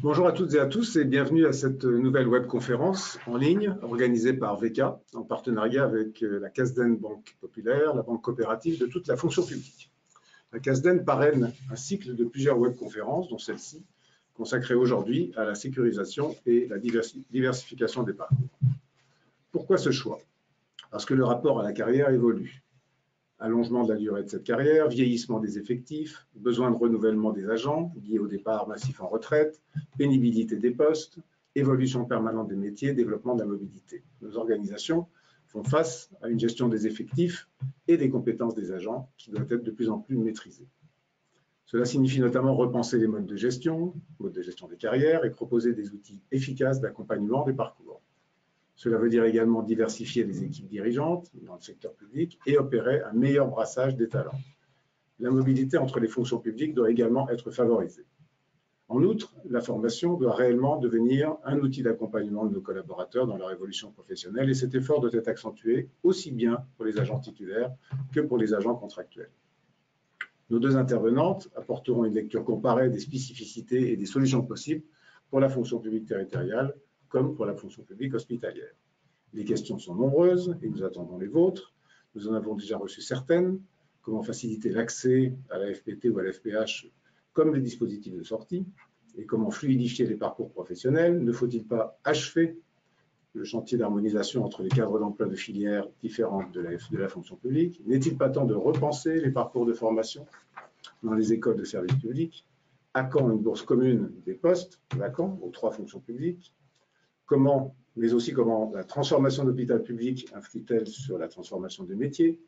Bonjour à toutes et à tous et bienvenue à cette nouvelle webconférence en ligne organisée par VK en partenariat avec la CASDEN Banque Populaire, la banque coopérative de toute la fonction publique. La CASDEN parraine un cycle de plusieurs webconférences, dont celle-ci, consacrée aujourd'hui à la sécurisation et la diversification des parcours. Pourquoi ce choix? Parce que le rapport à la carrière évolue. Allongement de la durée de cette carrière, vieillissement des effectifs, besoin de renouvellement des agents liés au départ massif en retraite, pénibilité des postes, évolution permanente des métiers, développement de la mobilité. Nos organisations font face à une gestion des effectifs et des compétences des agents qui doit être de plus en plus maîtrisée. Cela signifie notamment repenser les modes de gestion des carrières et proposer des outils efficaces d'accompagnement des parcours. Cela veut dire également diversifier les équipes dirigeantes dans le secteur public et opérer un meilleur brassage des talents. La mobilité entre les fonctions publiques doit également être favorisée. En outre, la formation doit réellement devenir un outil d'accompagnement de nos collaborateurs dans leur évolution professionnelle et cet effort doit être accentué aussi bien pour les agents titulaires que pour les agents contractuels. Nos deux intervenantes apporteront une lecture comparée des spécificités et des solutions possibles pour la fonction publique territoriale comme pour la fonction publique hospitalière. Les questions sont nombreuses et nous attendons les vôtres. Nous en avons déjà reçu certaines. Comment faciliter l'accès à la FPT ou à la FPH comme les dispositifs de sortie? Et comment fluidifier les parcours professionnels? Ne faut-il pas achever le chantier d'harmonisation entre les cadres d'emploi de filières différentes de la fonction publique? N'est-il pas temps de repenser les parcours de formation dans les écoles de services publics? À quand une bourse commune des postes vacants aux trois fonctions publiques? Mais aussi comment la transformation de l'hôpital public influe-t-elle sur la transformation des métiers?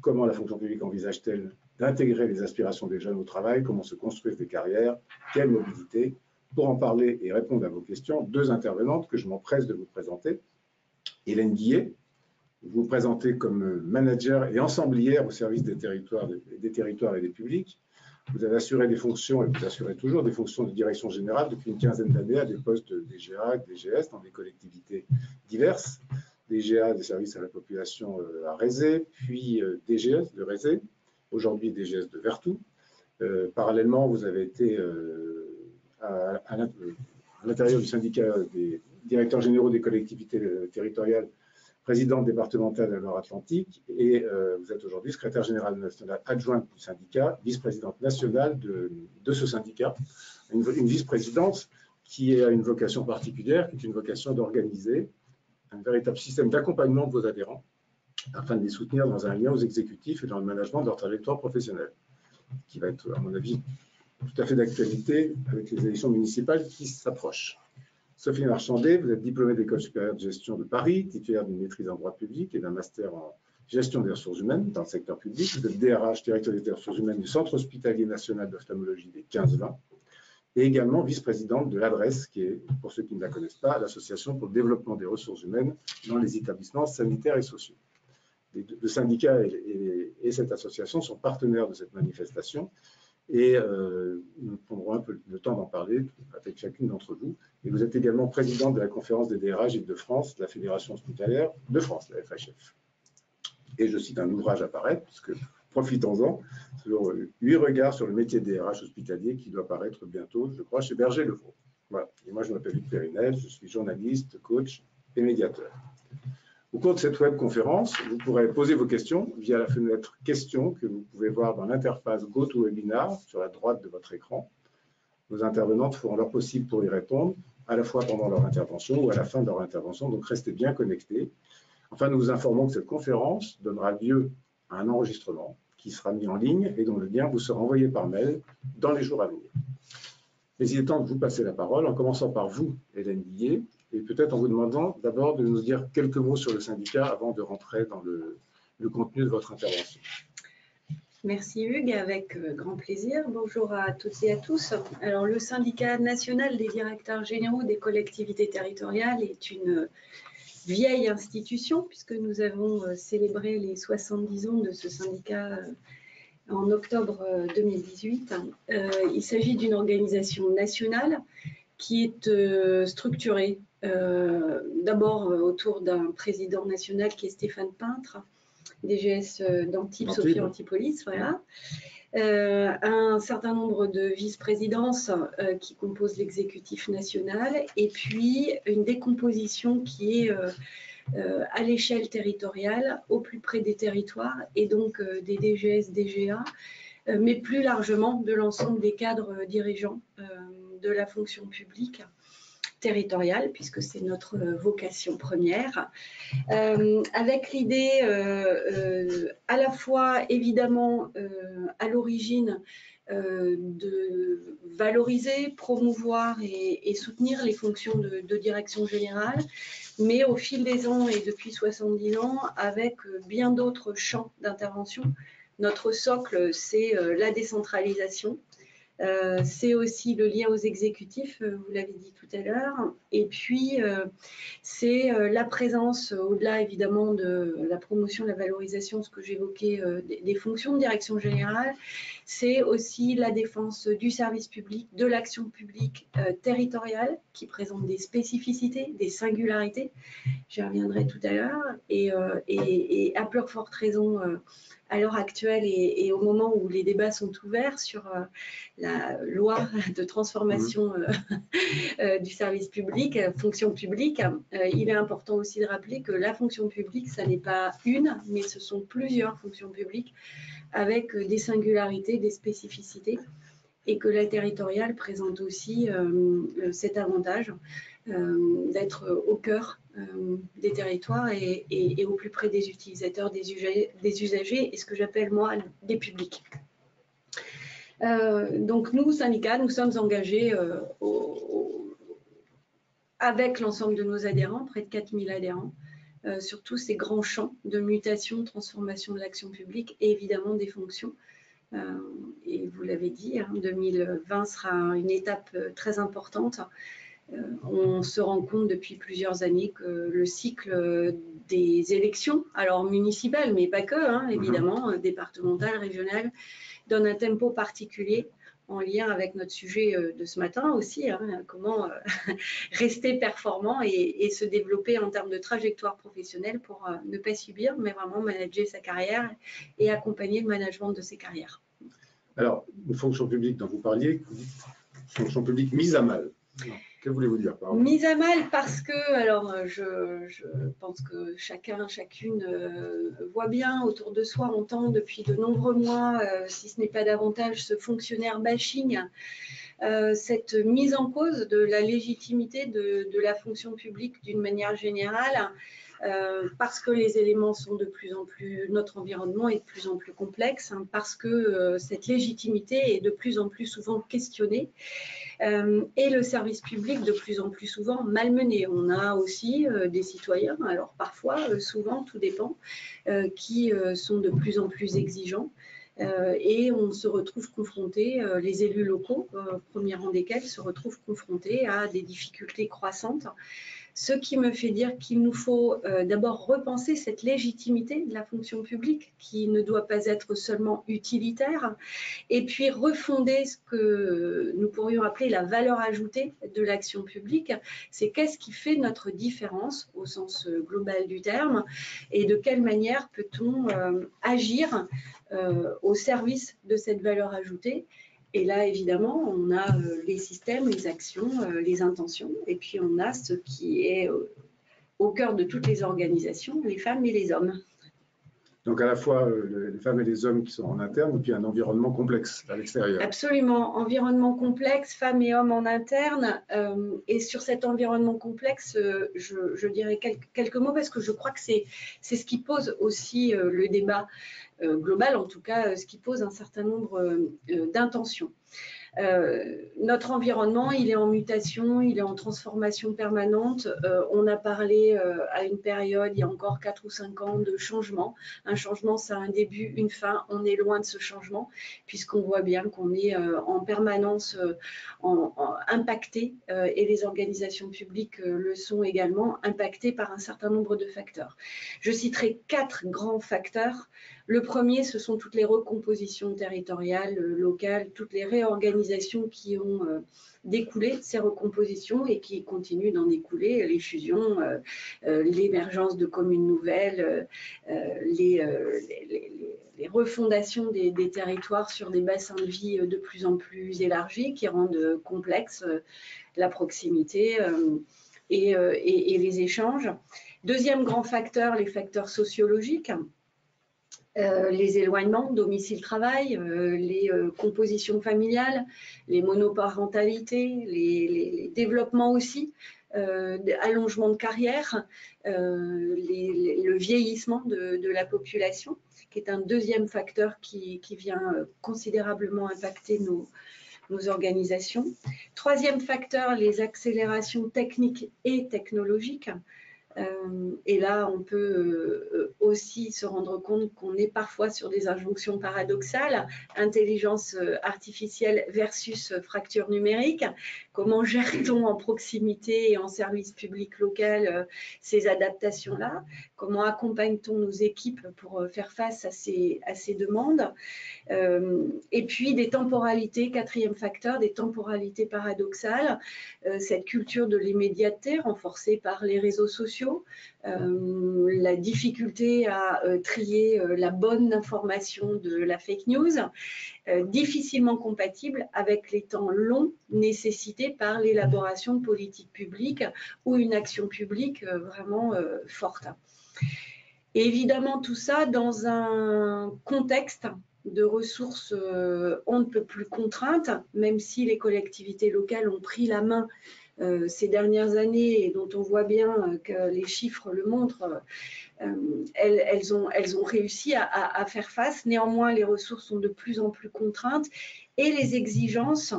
Comment la fonction publique envisage-t-elle d'intégrer les aspirations des jeunes au travail? Comment se construisent des carrières? Quelle mobilité? Pour en parler et répondre à vos questions, deux intervenantes que je m'empresse de vous présenter. Hélène Guillet, vous vous présentez comme manager et ensemblière au service des territoires et des publics. Vous avez assuré des fonctions, et vous assurez toujours des fonctions de direction générale depuis une quinzaine d'années à des postes de DGA, DGS dans des collectivités diverses. DGA, des services à la population à Rézé, puis DGS de Rézé, aujourd'hui DGS de Vertou. Parallèlement, vous avez été à l'intérieur du syndicat des directeurs généraux des collectivités territoriales, présidente départementale de la Loire-Atlantique, et vous êtes aujourd'hui secrétaire générale nationale adjointe du syndicat, vice-présidente nationale de ce syndicat, une vice-présidence qui a une vocation particulière, qui est une vocation d'organiser un véritable système d'accompagnement de vos adhérents afin de les soutenir dans un lien aux exécutifs et dans le management de leur trajectoire professionnelle, qui va être, à mon avis, tout à fait d'actualité avec les élections municipales qui s'approchent. Sophie Marchandet, vous êtes diplômée de l'École supérieure de gestion de Paris, titulaire d'une maîtrise en droit public et d'un master en gestion des ressources humaines dans le secteur public. Vous êtes DRH, directeur des ressources humaines du Centre hospitalier national d'ophtalmologie des 15-20 et également vice-présidente de l'ADRES, qui est, pour ceux qui ne la connaissent pas, l'Association pour le développement des ressources humaines dans les établissements sanitaires et sociaux. Le syndicat et cette association sont partenaires de cette manifestation. Et nous prendrons un peu le temps d'en parler avec chacune d'entre vous. Et vous êtes également présidente de la conférence des DRH Île-de-France, de la Fédération hospitalière de France, la FHF. Et je cite un ouvrage à paraître, puisque profitons-en, sur 8 regards sur le métier de DRH hospitalier qui doit paraître bientôt, je crois, chez Berger-Levaux. Voilà. Et moi, je m'appelle Luc Périnel, je suis journaliste, coach et médiateur. Au cours de cette webconférence, vous pourrez poser vos questions via la fenêtre questions que vous pouvez voir dans l'interface GoToWebinar sur la droite de votre écran. Nos intervenantes feront leur possible pour y répondre, à la fois pendant leur intervention ou à la fin de leur intervention, donc restez bien connectés. Enfin, nous vous informons que cette conférence donnera lieu à un enregistrement qui sera mis en ligne et dont le lien vous sera envoyé par mail dans les jours à venir. Mais il est temps de vous passer la parole, en commençant par vous, Hélène Guillet, et peut-être en vous demandant d'abord de nous dire quelques mots sur le syndicat avant de rentrer dans le contenu de votre intervention. Merci Hugues, avec grand plaisir. Bonjour à toutes et à tous. Alors, le syndicat national des directeurs généraux des collectivités territoriales est une vieille institution puisque nous avons célébré les 70 ans de ce syndicat en octobre 2018. Il s'agit d'une organisation nationale qui est structurée d'abord autour d'un président national qui est Stéphane Peintre, DGS d'Antibes, Sophie Antipolis, voilà. un certain nombre de vice-présidences qui composent l'exécutif national, et puis une décomposition qui est à l'échelle territoriale, au plus près des territoires, et donc des DGS, DGA, mais plus largement de l'ensemble des cadres dirigeants de la fonction publique territoriale, puisque c'est notre vocation première, avec l'idée à la fois évidemment à l'origine de valoriser, promouvoir et soutenir les fonctions de direction générale, mais au fil des ans et depuis 70 ans, avec bien d'autres champs d'intervention. Notre socle, c'est la décentralisation. C'est aussi le lien aux exécutifs, vous l'avez dit tout à l'heure, et puis c'est la présence, au-delà évidemment de la promotion, de la valorisation, ce que j'évoquais, des fonctions de direction générale, c'est aussi la défense du service public, de l'action publique territoriale, qui présente des spécificités, des singularités, j'y reviendrai tout à l'heure, et à plus forte raison à l'heure actuelle et au moment où les débats sont ouverts sur la loi de transformation du service public, fonction publique, il est important aussi de rappeler que la fonction publique, ça n'est pas une, mais ce sont plusieurs fonctions publiques avec des singularités, des spécificités, et que la territoriale présente aussi cet avantage d'être au cœur des territoires et au plus près des utilisateurs, des usagers, et ce que j'appelle moi des publics. Donc nous, syndicats, nous sommes engagés avec l'ensemble de nos adhérents, près de 4000 adhérents, sur tous ces grands champs de mutation, de transformation de l'action publique et évidemment des fonctions. Et vous l'avez dit, 2020 sera une étape très importante. On se rend compte depuis plusieurs années que le cycle des élections, alors municipales, mais pas que, évidemment, départementales, régionales, donne un tempo particulier en lien avec notre sujet de ce matin aussi, comment rester performant et se développer en termes de trajectoire professionnelle pour ne pas subir, mais vraiment manager sa carrière et accompagner le management de ses carrières. Alors, une fonction publique dont vous parliez, fonction publique mise à mal. Que voulez-vous dire par là? Mise à mal parce que, alors je pense que chacun, chacune voit bien autour de soi, entend depuis de nombreux mois, si ce n'est pas davantage, ce fonctionnaire bashing, cette mise en cause de la légitimité de la fonction publique d'une manière générale, parce que les éléments sont de plus en plus, notre environnement est de plus en plus complexe, parce que cette légitimité est de plus en plus souvent questionnée. Et le service public de plus en plus souvent malmené. On a aussi des citoyens, alors parfois, souvent, tout dépend, qui sont de plus en plus exigeants. Et on se retrouve confronté, les élus locaux, premier rang desquels, se retrouvent confrontés à des difficultés croissantes. Ce qui me fait dire qu'il nous faut d'abord repenser cette légitimité de la fonction publique qui ne doit pas être seulement utilitaire, et puis refonder ce que nous pourrions appeler la valeur ajoutée de l'action publique. C'est qu'est-ce qui fait notre différence au sens global du terme et de quelle manière peut-on agir au service de cette valeur ajoutée. Et là, évidemment, on a les systèmes, les actions, les intentions, et puis on a ce qui est au cœur de toutes les organisations, les femmes et les hommes. Donc à la fois les femmes et les hommes qui sont en interne, et puis un environnement complexe à l'extérieur. Absolument, environnement complexe, femmes et hommes en interne. Et sur cet environnement complexe, je dirais quelques mots parce que je crois que c'est ce qui pose aussi le débat global, en tout cas ce qui pose un certain nombre d'intentions. Notre environnement, il est en mutation, il est en transformation permanente. On a parlé à une période, il y a encore 4 ou 5 ans, de changement. Un changement, ça a un début, une fin. On est loin de ce changement, puisqu'on voit bien qu'on est en permanence impacté, et les organisations publiques le sont également, impactées par un certain nombre de facteurs. Je citerai 4 grands facteurs Le premier, ce sont toutes les recompositions territoriales, locales, toutes les réorganisations qui ont découlé de ces recompositions et qui continuent d'en découler, les fusions, l'émergence de communes nouvelles, les refondations des territoires sur des bassins de vie de plus en plus élargis qui rendent complexe la proximité et les échanges. Deuxième grand facteur, les facteurs sociologiques. Les éloignements, domicile-travail, les compositions familiales, les monoparentalités, les développements aussi, allongement de carrière, le vieillissement de la population, qui est un deuxième facteur qui vient considérablement impacter nos organisations. Troisième facteur, les accélérations techniques et technologiques. Et là, on peut aussi se rendre compte qu'on est parfois sur des injonctions paradoxales, intelligence artificielle versus fracture numérique. Comment gère-t-on en proximité et en service public local ces adaptations-là? Comment accompagne-t-on nos équipes pour faire face à ces demandes? Et puis des temporalités, quatrième facteur, des temporalités paradoxales, cette culture de l'immédiateté renforcée par les réseaux sociaux, la difficulté à trier la bonne information de la fake news, difficilement compatible avec les temps longs nécessités par l'élaboration de politiques publiques ou une action publique vraiment forte. Et évidemment, tout ça dans un contexte de ressources on ne peut plus contraintes, même si les collectivités locales ont pris la main ces dernières années et dont on voit bien que les chiffres le montrent, elles ont réussi à faire face. Néanmoins, les ressources sont de plus en plus contraintes et les exigences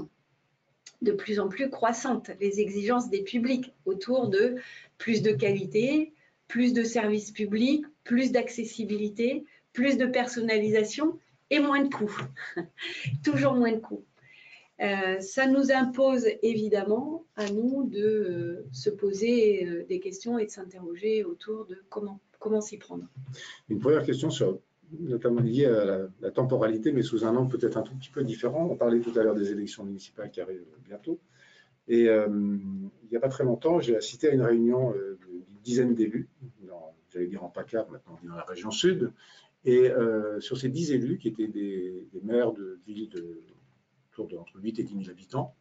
de plus en plus croissantes, les exigences des publics autour de plus de qualité, plus de services publics, plus d'accessibilité, plus de personnalisation et moins de coûts, toujours moins de coûts. Ça nous impose évidemment à nous de se poser des questions et de s'interroger autour de comment s'y prendre. Une première question notamment liée à la temporalité, mais sous un angle peut-être un tout petit peu différent. On parlait tout à l'heure des élections municipales qui arrivent bientôt. Et il n'y a pas très longtemps, j'ai assisté à une réunion d'une dizaine d'élus, j'allais dire en PACA, maintenant on dit dans la région sud, et sur ces 10 élus qui étaient des maires de villes entre 8 et 10 000 habitants,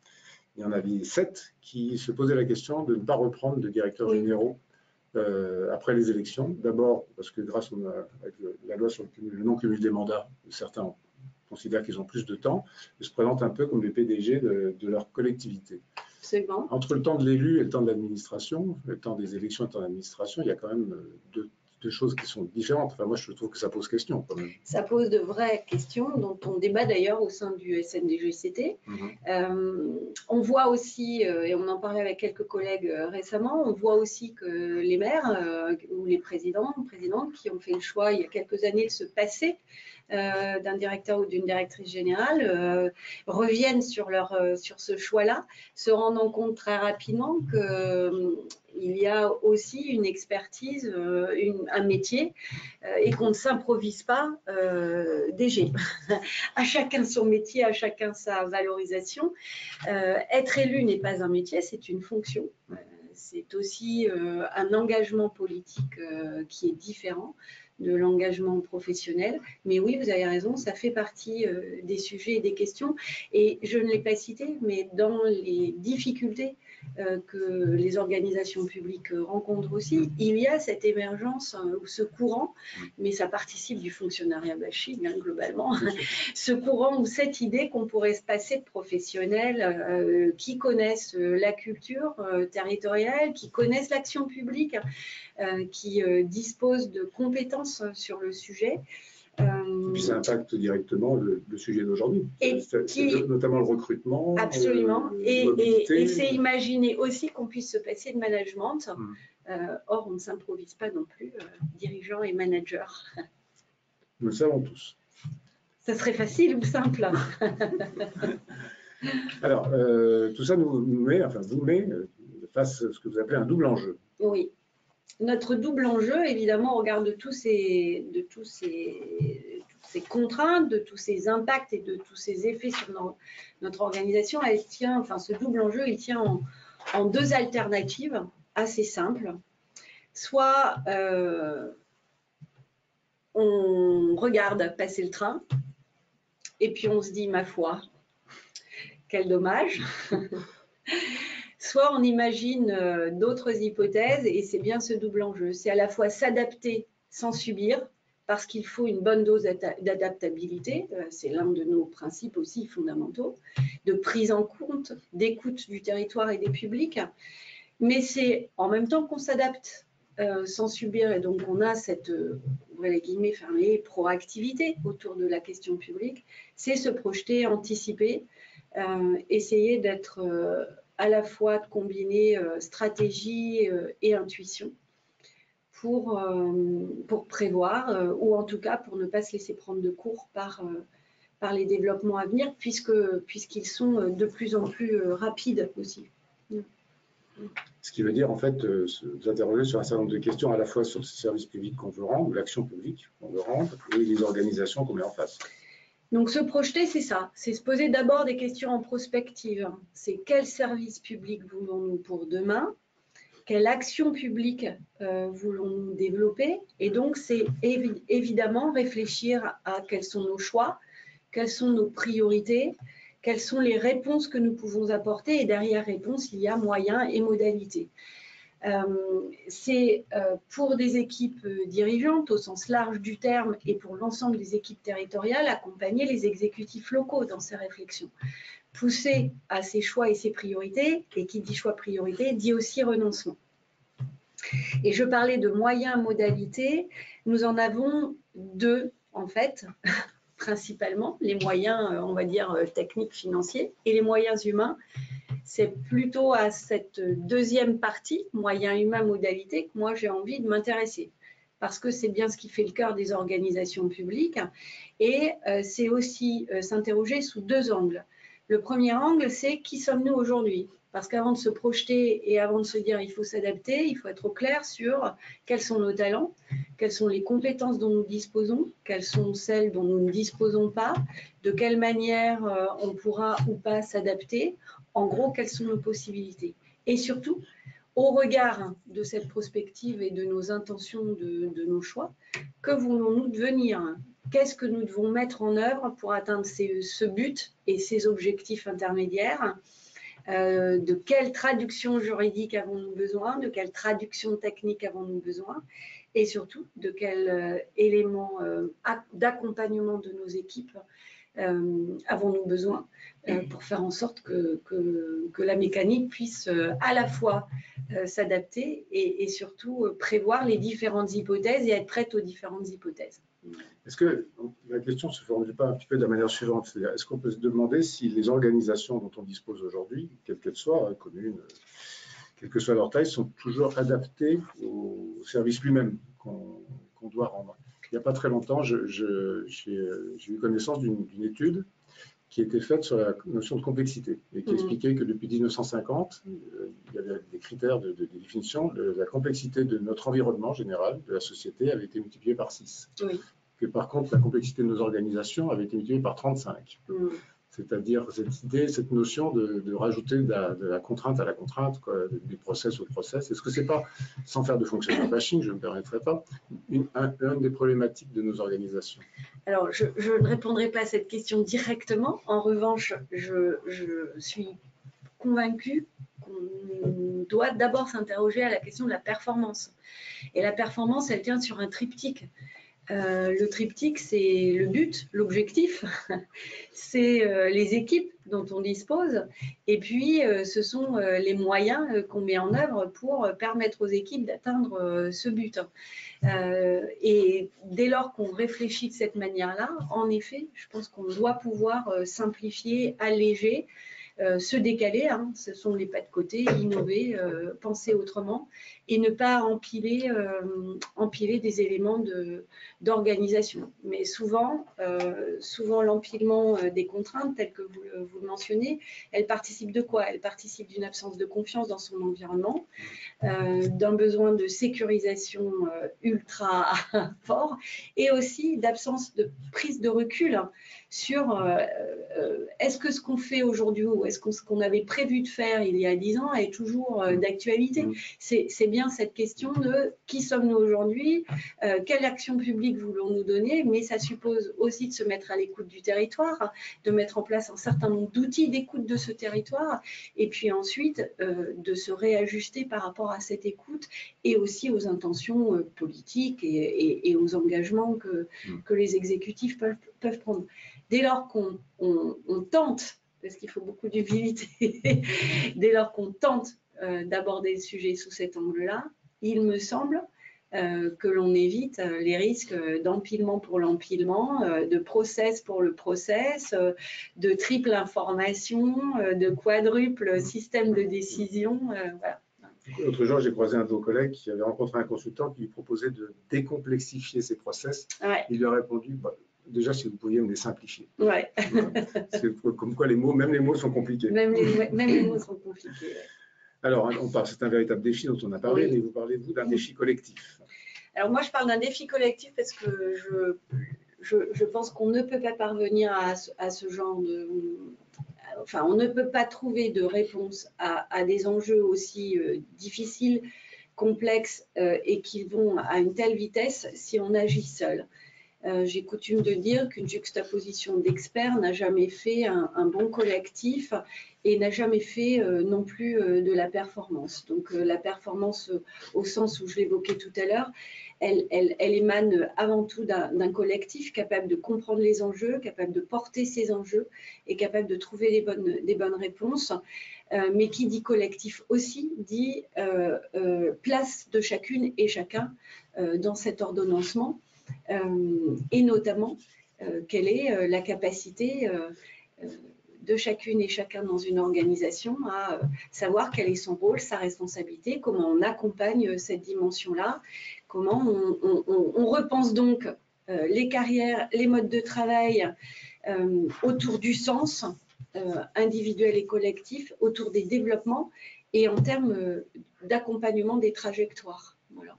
il y en avait 7 qui se posaient la question de ne pas reprendre de directeurs généraux après les élections. D'abord parce que grâce à la loi sur le non-cumul des mandats, certains considèrent qu'ils ont plus de temps et se présentent un peu comme les PDG de leur collectivité. Absolument. Entre le temps de l'élu et le temps de l'administration, le temps des élections et le temps de l'administration, il y a quand même deux choses qui sont différentes. Enfin, moi, je trouve que ça pose question quand même. Ça pose de vraies questions dont on débat d'ailleurs au sein du SNDGCT. On voit aussi, et on en parlait avec quelques collègues récemment, on voit aussi que les maires ou les présidents, présidentes qui ont fait le choix il y a quelques années de se passer d'un directeur ou d'une directrice générale reviennent sur ce choix-là, se rendant compte très rapidement qu'il y a aussi une expertise, un métier, et qu'on ne s'improvise pas DG. À chacun son métier, à chacun sa valorisation. Être élu n'est pas un métier, c'est une fonction. C'est aussi un engagement politique qui est différent de l'engagement professionnel. Mais oui, vous avez raison, ça fait partie des sujets et des questions. Et je ne l'ai pas cité, mais dans les difficultés que les organisations publiques rencontrent aussi, il y a cette émergence ou ce courant, mais ça participe du fonctionnariat bashing, hein, globalement, ce courant ou cette idée qu'on pourrait se passer de professionnels qui connaissent la culture territoriale, qui connaissent l'action publique, qui disposent de compétences sur le sujet. Et puis ça impacte directement le sujet d'aujourd'hui, notamment le recrutement. Absolument. Et c'est imaginer aussi qu'on puisse se passer de management. Or, on ne s'improvise pas non plus dirigeant et manager. Nous le savons tous. Ça serait facile ou simple? Alors, tout ça vous met face à ce que vous appelez un double enjeu. Oui. Notre double enjeu, évidemment, au regard de tous ces ces contraintes, de tous ces impacts et de tous ces effets sur notre organisation, elle tient, enfin ce double enjeu, il tient en deux alternatives assez simples. Soit on regarde passer le train et puis on se dit, ma foi, quel dommage. Soit on imagine d'autres hypothèses et c'est bien ce double enjeu. C'est à la fois s'adapter sans subir, parce qu'il faut une bonne dose d'adaptabilité, c'est l'un de nos principes aussi fondamentaux, de prise en compte, d'écoute du territoire et des publics, mais c'est en même temps qu'on s'adapte sans subir, et donc on a cette, les guillemets fermés, proactivité autour de la question publique, c'est se projeter, anticiper, essayer d'être à la fois de combiner stratégie et intuition, pour prévoir, ou en tout cas pour ne pas se laisser prendre de court par les développements à venir, puisqu'ils sont de plus en plus rapides aussi. Ce qui veut dire, en fait, vous interroger sur un certain nombre de questions, à la fois sur ce service public qu'on veut rendre, ou l'action publique qu'on veut rendre, et les organisations qu'on met en face. Donc, se projeter, c'est ça. C'est se poser d'abord des questions en prospective. C'est quel service public voulons-nous pour demain ? Quelle action publique voulons-nous développer? Et donc, c'est évidemment réfléchir à quels sont nos choix, quelles sont nos priorités, quelles sont les réponses que nous pouvons apporter. Et derrière réponse, il y a moyens et modalités. C'est pour des équipes dirigeantes au sens large du terme et pour l'ensemble des équipes territoriales, accompagner les exécutifs locaux dans ces réflexions. Pousser à ses choix et ses priorités, et qui dit choix priorité dit aussi renoncement. Et je parlais de moyens, modalités, nous en avons deux en fait, principalement, les moyens, on va dire, techniques, financiers, et les moyens humains. C'est plutôt à cette deuxième partie, moyens humains, modalités, que moi j'ai envie de m'intéresser. Parce que c'est bien ce qui fait le cœur des organisations publiques. Et c'est aussi s'interroger sous deux angles. Le premier angle, c'est qui sommes-nous aujourd'hui ? Parce qu'avant de se projeter et avant de se dire il faut s'adapter, il faut être au clair sur quels sont nos talents, quelles sont les compétences dont nous disposons, quelles sont celles dont nous ne disposons pas, de quelle manière on pourra ou pas s'adapter. En gros, quelles sont nos possibilités. Et surtout, au regard de cette prospective et de nos intentions, de nos choix, que voulons-nous devenir ? Qu'est-ce que nous devons mettre en œuvre pour atteindre ce but et ces objectifs intermédiaires ? De quelle traduction juridique avons-nous besoin, de quelle traduction technique avons-nous besoin, et surtout de quels éléments d'accompagnement de nos équipes avons-nous besoin pour faire en sorte que la mécanique puisse à la fois s'adapter et surtout prévoir les différentes hypothèses et être prête aux différentes hypothèses. Est-ce que la question ne se formule pas un petit peu de la manière suivante? C'est-à-dire, est-ce qu'on peut se demander si les organisations dont on dispose aujourd'hui, quelles qu'elles soient, communes, quelle que soit leur taille, sont toujours adaptées au service lui-même qu'on doit rendre? Il n'y a pas très longtemps, j'ai eu connaissance d'une étude qui était faite sur la notion de complexité et qui expliquait que depuis 1950, il y avait des critères de définition. La complexité de notre environnement général, de la société, avait été multipliée par 6. Oui. Que par contre, la complexité de nos organisations avait été multipliée par 35. C'est-à-dire cette idée, cette notion de rajouter de la contrainte à la contrainte, quoi, du process au process. Est-ce que ce n'est pas, sans faire de fonctionnaire bashing, je ne me permettrai pas, une des problématiques de nos organisations? Alors, je ne répondrai pas à cette question directement. En revanche, je suis convaincue qu'on doit d'abord s'interroger à la question de la performance. Et la performance, elle tient sur un triptyque. Le triptyque, c'est le but, l'objectif, c'est les équipes dont on dispose, et puis ce sont les moyens qu'on met en œuvre pour permettre aux équipes d'atteindre ce but. Et dès lors qu'on réfléchit de cette manière-là, en effet, je pense qu'on doit pouvoir simplifier, alléger, se décaler, hein, ce sont les pas de côté, innover, penser autrement et ne pas empiler des éléments d'organisation. Mais souvent l'empilement des contraintes, telles que vous le mentionnez, elles participent de quoi? Elles participent d'une absence de confiance dans son environnement, d'un besoin de sécurisation ultra fort et aussi d'absence de prise de recul sur est-ce que ce qu'on fait aujourd'hui ou est-ce que ce qu'on avait prévu de faire il y a 10 ans est toujours d'actualité. C'est bien cette question de qui sommes-nous aujourd'hui, quelle action publique voulons-nous donner, mais ça suppose aussi de se mettre à l'écoute du territoire, de mettre en place un certain nombre d'outils d'écoute de ce territoire et puis ensuite de se réajuster par rapport à cette écoute et aussi aux intentions politiques et aux engagements que les exécutifs peuvent prendre. Dès lors qu'on tente, parce qu'il faut beaucoup d'humilité, dès lors qu'on tente d'aborder le sujet sous cet angle-là, il me semble que l'on évite les risques d'empilement pour l'empilement, de process pour le process, de triple information, de quadruple système de décision. Voilà. L'autre jour, j'ai croisé un de vos collègues qui avait rencontré un consultant qui lui proposait de décomplexifier ses process. Ouais. Il lui a répondu, bah, déjà, si vous pouviez me les simplifier. Ouais. Comme quoi, même les mots sont compliqués. Même les mots sont compliqués. Ouais. Alors, c'est un véritable défi dont on a parlé, oui. Mais vous parlez, vous, d'un défi collectif. Alors, moi, je parle d'un défi collectif parce que je pense qu'on ne peut pas parvenir à ce genre de... Enfin, on ne peut pas trouver de réponse à des enjeux aussi difficiles, complexes et qui vont à une telle vitesse si on agit seul. J'ai coutume de dire qu'une juxtaposition d'experts n'a jamais fait un bon collectif et n'a jamais fait non plus de la performance. Donc la performance au sens où je l'évoquais tout à l'heure, elle émane avant tout d'un collectif capable de comprendre les enjeux, capable de porter ces enjeux et capable de trouver des bonnes réponses. Mais qui dit collectif aussi dit place de chacune et chacun dans cet ordonnancement. Et notamment quelle est la capacité de chacune et chacun dans une organisation à savoir quel est son rôle, sa responsabilité, comment on accompagne cette dimension-là, comment on repense donc les carrières, les modes de travail autour du sens individuel et collectif, autour des développements et en termes d'accompagnement des trajectoires. Voilà.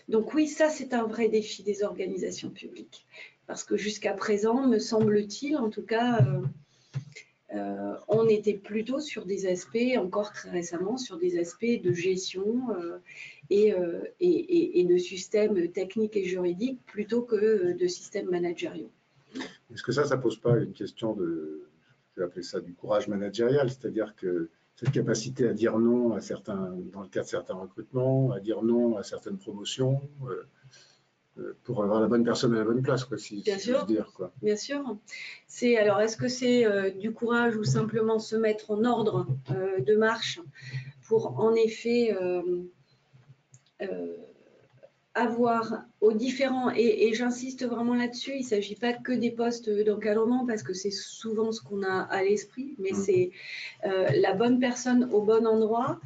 Donc oui, ça c'est un vrai défi des organisations publiques, parce que jusqu'à présent, me semble-t-il, en tout cas, on était plutôt sur des aspects, encore très récemment, sur des aspects de gestion et de systèmes techniques et juridiques plutôt que de systèmes managériaux. Est-ce que ça pose pas une question de, je vais appeler ça du courage managérial, c'est-à-dire que cette capacité à dire non à certains, dans le cas de certains recrutements, à dire non à certaines promotions, pour avoir la bonne personne à la bonne place, quoi, si je veux dire, quoi. Bien sûr. Alors, est-ce que c'est du courage ou simplement se mettre en ordre de marche pour, en effet, avoir aux différents, et j'insiste vraiment là-dessus, il ne s'agit pas que des postes d'encadrement parce que c'est souvent ce qu'on a à l'esprit, mais c'est la bonne personne au bon endroit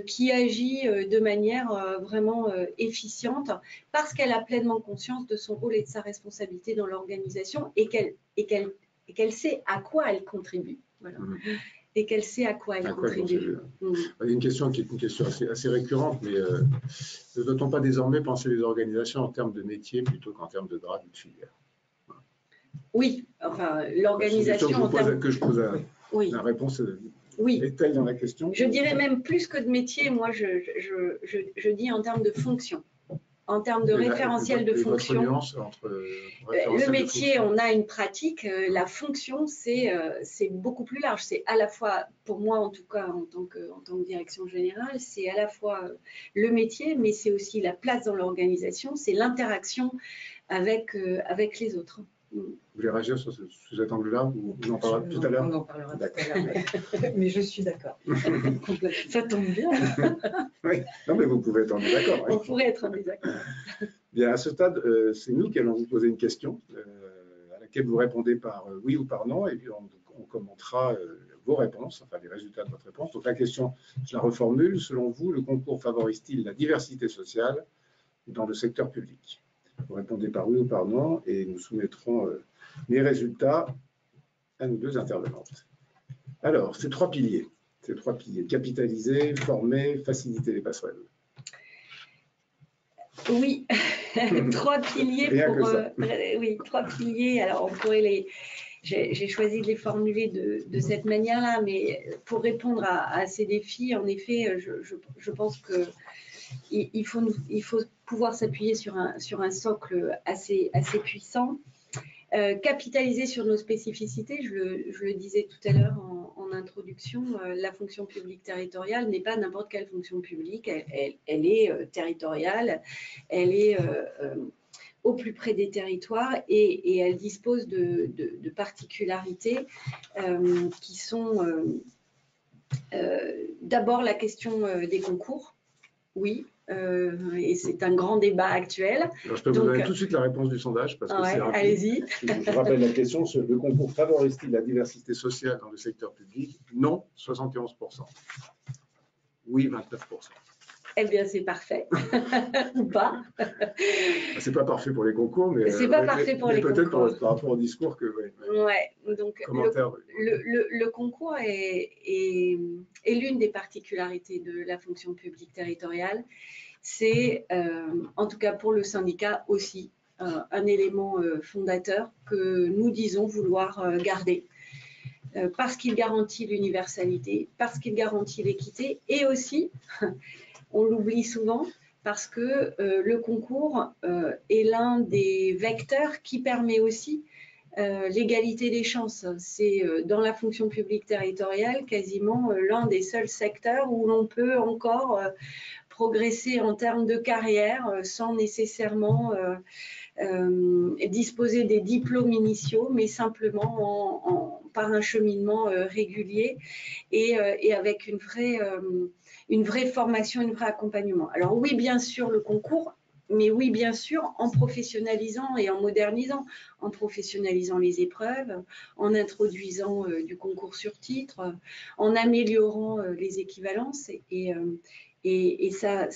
qui agit de manière vraiment efficiente parce qu'elle a pleinement conscience de son rôle et de sa responsabilité dans l'organisation et qu'elle sait à quoi elle contribue. Voilà. Et qu'elle sait à quoi elle contribue. Il y a une question qui est une question assez récurrente, mais ne doit-on pas désormais penser les organisations en termes de métier plutôt qu'en termes de grade ou de filière? Oui, enfin, l'organisation la réponse est-elle dans la question? Je dirais même plus que de métier, moi je dis en termes de fonction. En termes de référentiel de fonction. Votre nuance entre le métier, on a une pratique. La fonction, c'est beaucoup plus large. C'est à la fois, pour moi en tout cas, en tant que direction générale, c'est à la fois le métier, mais c'est aussi la place dans l'organisation, c'est l'interaction avec les autres. Vous voulez réagir sur cet angle-là ou on en parlera tout à l'heure? On en parlera tout à l'heure, mais je suis d'accord. Ça tombe bien. Oui, non, mais vous pouvez être en désaccord. On pourrait être en désaccord. Bien, à ce stade, c'est nous qui allons vous poser une question à laquelle vous répondez par oui ou par non, et puis on commentera vos réponses, enfin les résultats de votre réponse. Donc la question, je la reformule. Selon vous, le concours favorise-t-il la diversité sociale dans le secteur public? Vous répondez par oui ou par non et nous soumettrons les résultats à nos deux intervenantes. Alors, ces trois piliers, capitaliser, former, faciliter les passerelles. Oui, trois piliers oui, trois piliers. Alors, on pourrait les. J'ai choisi de les formuler de cette manière-là, mais pour répondre à ces défis, en effet, je pense qu'il faut pouvoir s'appuyer sur un socle assez puissant. Capitaliser sur nos spécificités, je le disais tout à l'heure en introduction, la fonction publique territoriale n'est pas n'importe quelle fonction publique, elle est territoriale, elle est au plus près des territoires et elle dispose de particularités qui sont d'abord la question des concours, oui. Et c'est un grand débat actuel. Alors, je peux vous donner tout de suite la réponse du sondage parce que c'est rapide. Allez-y. Je rappelle la question, le concours favorise-t-il la diversité sociale dans le secteur public? Non, 71%. Oui, 29%. Eh bien, c'est parfait. Ou pas. C'est pas parfait pour les concours, mais c'est pas parfait pour les concours. Peut-être par rapport au discours que. Ouais. Donc le concours est l'une des particularités de la fonction publique territoriale. C'est, en tout cas pour le syndicat aussi, un élément fondateur que nous disons vouloir garder. Parce qu'il garantit l'universalité, parce qu'il garantit l'équité et aussi, on l'oublie souvent, parce que le concours est l'un des vecteurs qui permet aussi l'égalité des chances. C'est dans la fonction publique territoriale quasiment l'un des seuls secteurs où l'on peut encore progresser en termes de carrière sans nécessairement disposer des diplômes initiaux, mais simplement par un cheminement régulier et avec une vraie formation, un vrai accompagnement. Alors oui, bien sûr, le concours, mais oui, bien sûr, en professionnalisant et en modernisant, en professionnalisant les épreuves, en introduisant du concours sur titre, en améliorant les équivalences et ça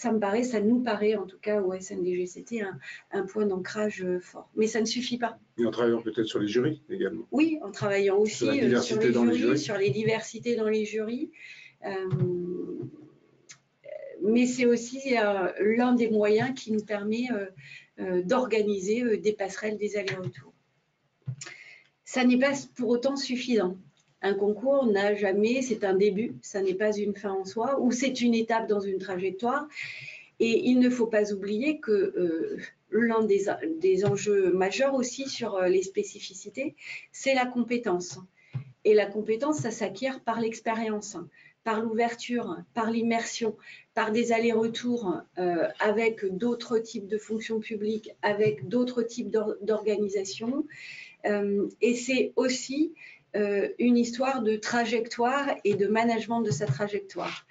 nous paraît, en tout cas au SNDGCT, un point d'ancrage fort. Mais ça ne suffit pas. Et en travaillant peut-être sur les jurys également. Oui, en travaillant aussi sur les diversités dans les jurys. Mais c'est aussi l'un des moyens qui nous permet d'organiser des passerelles, des allers-retours. Ça n'est pas pour autant suffisant. Un concours n'a jamais, c'est un début, ça n'est pas une fin en soi, ou c'est une étape dans une trajectoire. Et il ne faut pas oublier que l'un des enjeux majeurs aussi sur les spécificités, c'est la compétence. Et la compétence, ça s'acquiert par l'expérience, par l'ouverture, par l'immersion, par des allers-retours avec d'autres types de fonctions publiques, avec d'autres types d'organisations. Et c'est aussi une histoire de trajectoire et de management de sa trajectoire.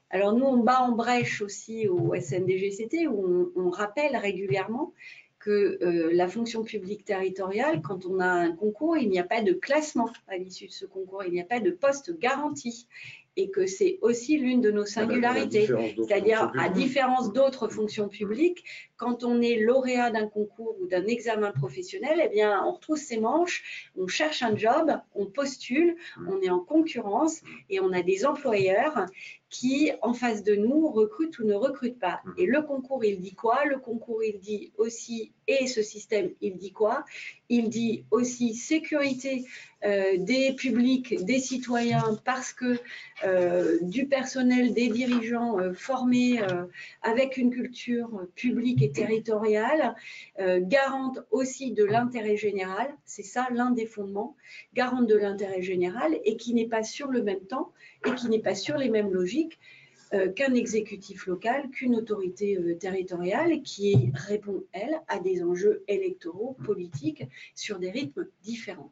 Alors nous, on bat en brèche aussi au SNDGCT où on rappelle régulièrement que la fonction publique territoriale, quand on a un concours, il n'y a pas de classement à l'issue de ce concours, il n'y a pas de poste garanti. Et que c'est aussi l'une de nos singularités. C'est-à-dire, à différence d'autres fonctions publiques, quand on est lauréat d'un concours ou d'un examen professionnel, eh bien, on retrousse ses manches, on cherche un job, on postule, on est en concurrence et on a des employeurs qui, en face de nous, recrutent ou ne recrutent pas. Et le concours, il dit quoi? Le concours, il dit aussi, et ce système, il dit quoi? Il dit aussi sécurité des publics, des citoyens, parce que du personnel, des dirigeants formés avec une culture publique et territoriale, garante aussi de l'intérêt général, c'est ça l'un des fondements, garante de l'intérêt général et qui n'est pas sur le même temps et qui n'est pas sur les mêmes logiques qu'un exécutif local, qu'une autorité territoriale qui répond, elle, à des enjeux électoraux, politiques, sur des rythmes différents.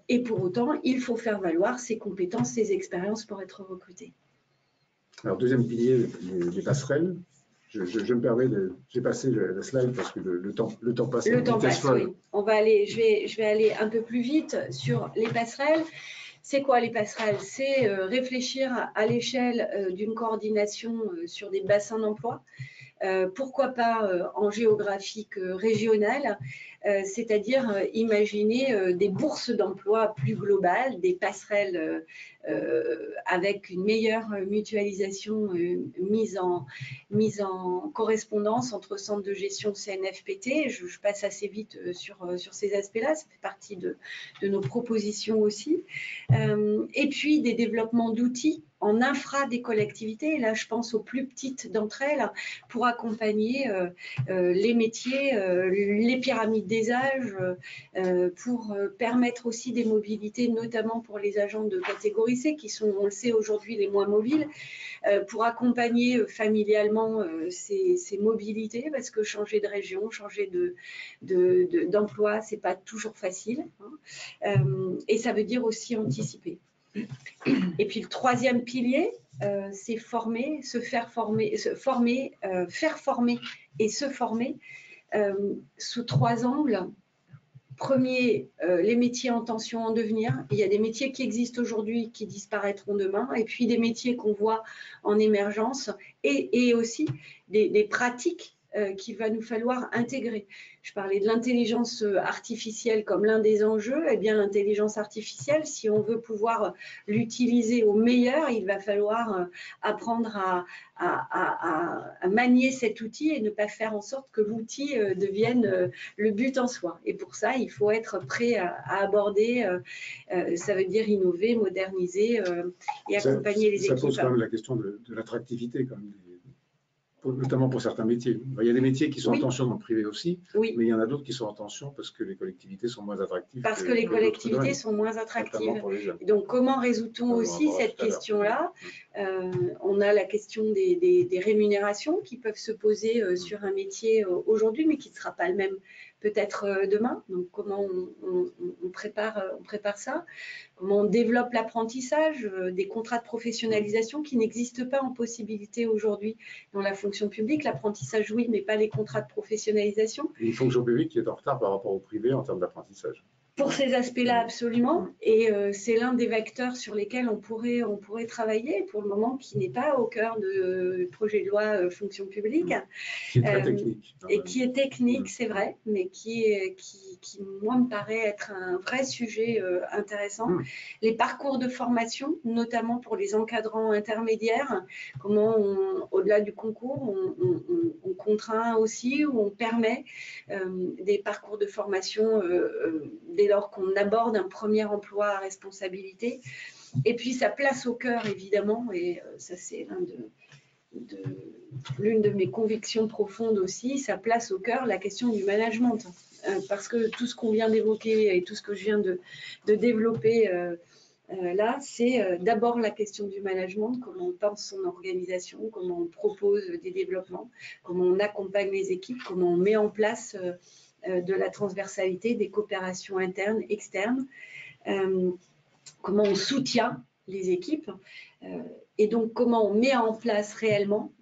Et pour autant, il faut faire valoir ses compétences, ses expériences pour être recruté. Alors, deuxième pilier, les passerelles. Je me permets de... J'ai passé la slide parce que le temps passe. Le temps passe, oui. Je vais aller un peu plus vite sur les passerelles. C'est quoi les passerelles? C'est réfléchir à l'échelle d'une coordination sur des bassins d'emploi. Pourquoi pas en géographique régionale, c'est-à-dire imaginer des bourses d'emploi plus globales, des passerelles avec une meilleure mutualisation mise en correspondance entre centres de gestion CNFPT. Je passe assez vite sur ces aspects-là, ça fait partie de nos propositions aussi. Et puis des développements d'outils en infra des collectivités, et là je pense aux plus petites d'entre elles, pour accompagner les métiers, les pyramides des âges, pour permettre aussi des mobilités, notamment pour les agents de catégorie C, qui sont, on le sait aujourd'hui, les moins mobiles, pour accompagner familialement ces mobilités, parce que changer de région, changer d'emploi, c'est pas toujours facile, hein. Et ça veut dire aussi anticiper. Et puis le troisième pilier, c'est former, se faire former, faire former et se former sous 3 angles. Premier, les métiers en tension, en devenir. Il y a des métiers qui existent aujourd'hui qui disparaîtront demain, et puis des métiers qu'on voit en émergence, et aussi des pratiques qu'il va nous falloir intégrer. Je parlais de l'intelligence artificielle comme l'un des enjeux. Eh bien, l'intelligence artificielle, si on veut pouvoir l'utiliser au meilleur, il va falloir apprendre à manier cet outil et ne pas faire en sorte que l'outil devienne le but en soi. Et pour ça, il faut être prêt à aborder, ça veut dire innover, moderniser et accompagner les équipes. Ça pose quand même la question de l'attractivité, notamment pour certains métiers. Il y a des métiers qui sont en tension dans le privé aussi, mais il y en a d'autres qui sont en tension parce que les collectivités sont moins attractives. Parce que les collectivités sont moins attractives. Donc, comment résout-on aussi cette question-là? On a la question des rémunérations qui peuvent se poser sur un métier aujourd'hui, mais qui ne sera pas le même peut-être demain. Donc, comment on prépare ça? Comment on développe l'apprentissage, des contrats de professionnalisation qui n'existent pas en possibilité aujourd'hui dans la fonction publique. L'apprentissage, oui, mais pas les contrats de professionnalisation. Une fonction publique qui est en retard par rapport au privé en termes d'apprentissage. Pour ces aspects-là, absolument. Et c'est l'un des vecteurs sur lesquels on pourrait travailler, pour le moment, qui n'est pas au cœur du projet de loi fonction publique. Qui est très technique. Et qui est technique, c'est vrai, mais qui, moi, me paraît être un vrai sujet intéressant. Les parcours de formation, notamment pour les encadrants intermédiaires, comment, au-delà du concours, on contraint aussi, ou on permet des parcours de formation dès lors qu'on aborde un premier emploi à responsabilité. Et puis, ça place au cœur, évidemment, et ça, c'est l'une de mes convictions profondes aussi, ça place au cœur la question du management. Parce que tout ce qu'on vient d'évoquer et tout ce que je viens de développer là, c'est d'abord la question du management, comment on pense son organisation, comment on propose des développements, comment on accompagne les équipes, comment on met en place de la transversalité, des coopérations internes, externes, comment on soutient les équipes, et donc comment on met en place réellement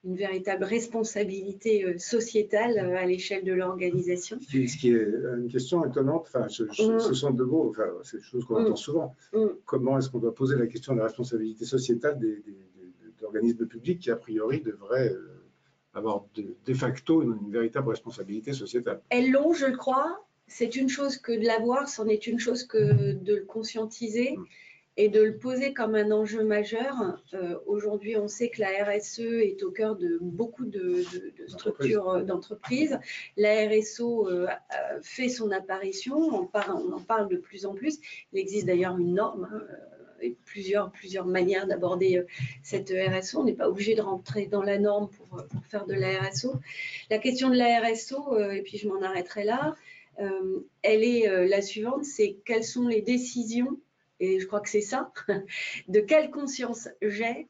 une véritable responsabilité sociétale à l'échelle de l'organisation. Ce qui est une question étonnante, ce sont deux mots, c'est des choses qu'on entend souvent. Comment est-ce qu'on doit poser la question de la responsabilité sociétale d'organismes publics qui, a priori, devraient avoir de facto une véritable responsabilité sociétale? Elles l'ont, je le crois. C'est une chose que de l'avoir, c'en est une chose que de le conscientiser et de le poser comme un enjeu majeur. Aujourd'hui, on sait que la RSE est au cœur de beaucoup de structures d'entreprises. La RSO fait son apparition, on en parle de plus en plus. Il existe d'ailleurs une norme, et plusieurs manières d'aborder cette RSO. On n'est pas obligé de rentrer dans la norme pour faire de la RSO. La question de la RSO, et puis je m'en arrêterai là, elle est la suivante, c'est quelles sont les décisions, et je crois que c'est ça, de quelle conscience j'ai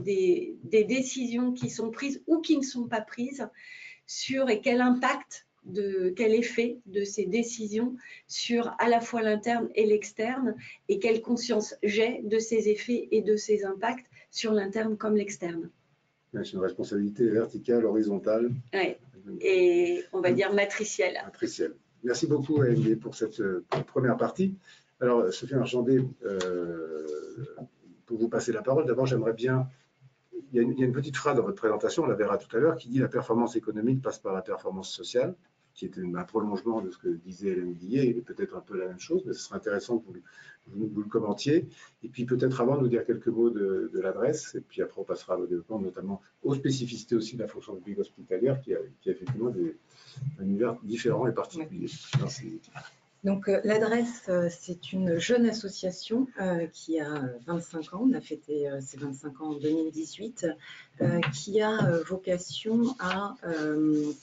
des décisions qui sont prises ou qui ne sont pas prises et quel impact, quel effet de ces décisions sur à la fois l'interne et l'externe, et quelle conscience j'ai de ces effets et de ces impacts sur l'interne comme l'externe. C'est une responsabilité verticale, horizontale. Ouais. Et on va dire matricielle. Matricielle. Merci beaucoup, AMD, pour cette première partie. Alors, Sophie Marchandet, pour vous passer la parole, d'abord, j'aimerais bien... Il y a une petite phrase dans votre présentation, on la verra tout à l'heure, qui dit « La performance économique passe par la performance sociale », qui est un prolongement de ce que disait Hélène Guillet, et peut-être un peu la même chose, mais ce serait intéressant que vous le commentiez. Et puis peut-être avant, nous dire quelques mots de l'adresse, et puis après on passera au développement, notamment aux spécificités aussi de la fonction publique hospitalière, qui a effectivement un univers différent et particulier. Merci. Donc l'adresse, c'est une jeune association qui a 25 ans, on a fêté ses 25 ans en 2018, qui a vocation à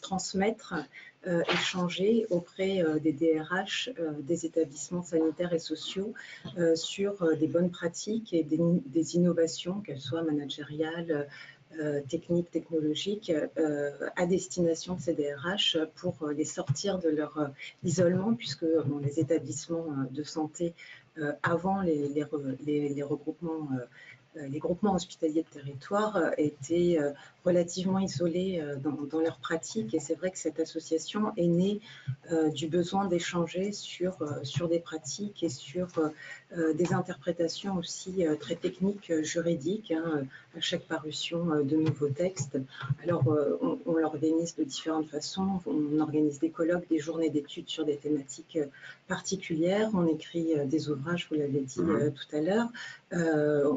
transmettre, échanger auprès des DRH des établissements sanitaires et sociaux sur des bonnes pratiques et des innovations, qu'elles soient managériales, techniques, technologiques, à destination de ces DRH pour les sortir de leur isolement, puisque les établissements de santé, avant les regroupements, les groupements hospitaliers de territoire étaient relativement isolés dans leur pratique. Et c'est vrai que cette association est née du besoin d'échanger sur des pratiques et sur des interprétations aussi très techniques, juridiques, à chaque parution de nouveaux textes. Alors, on l'organise de différentes façons. On organise des colloques, des journées d'études sur des thématiques particulières. On écrit des ouvrages, vous l'avez dit tout à l'heure.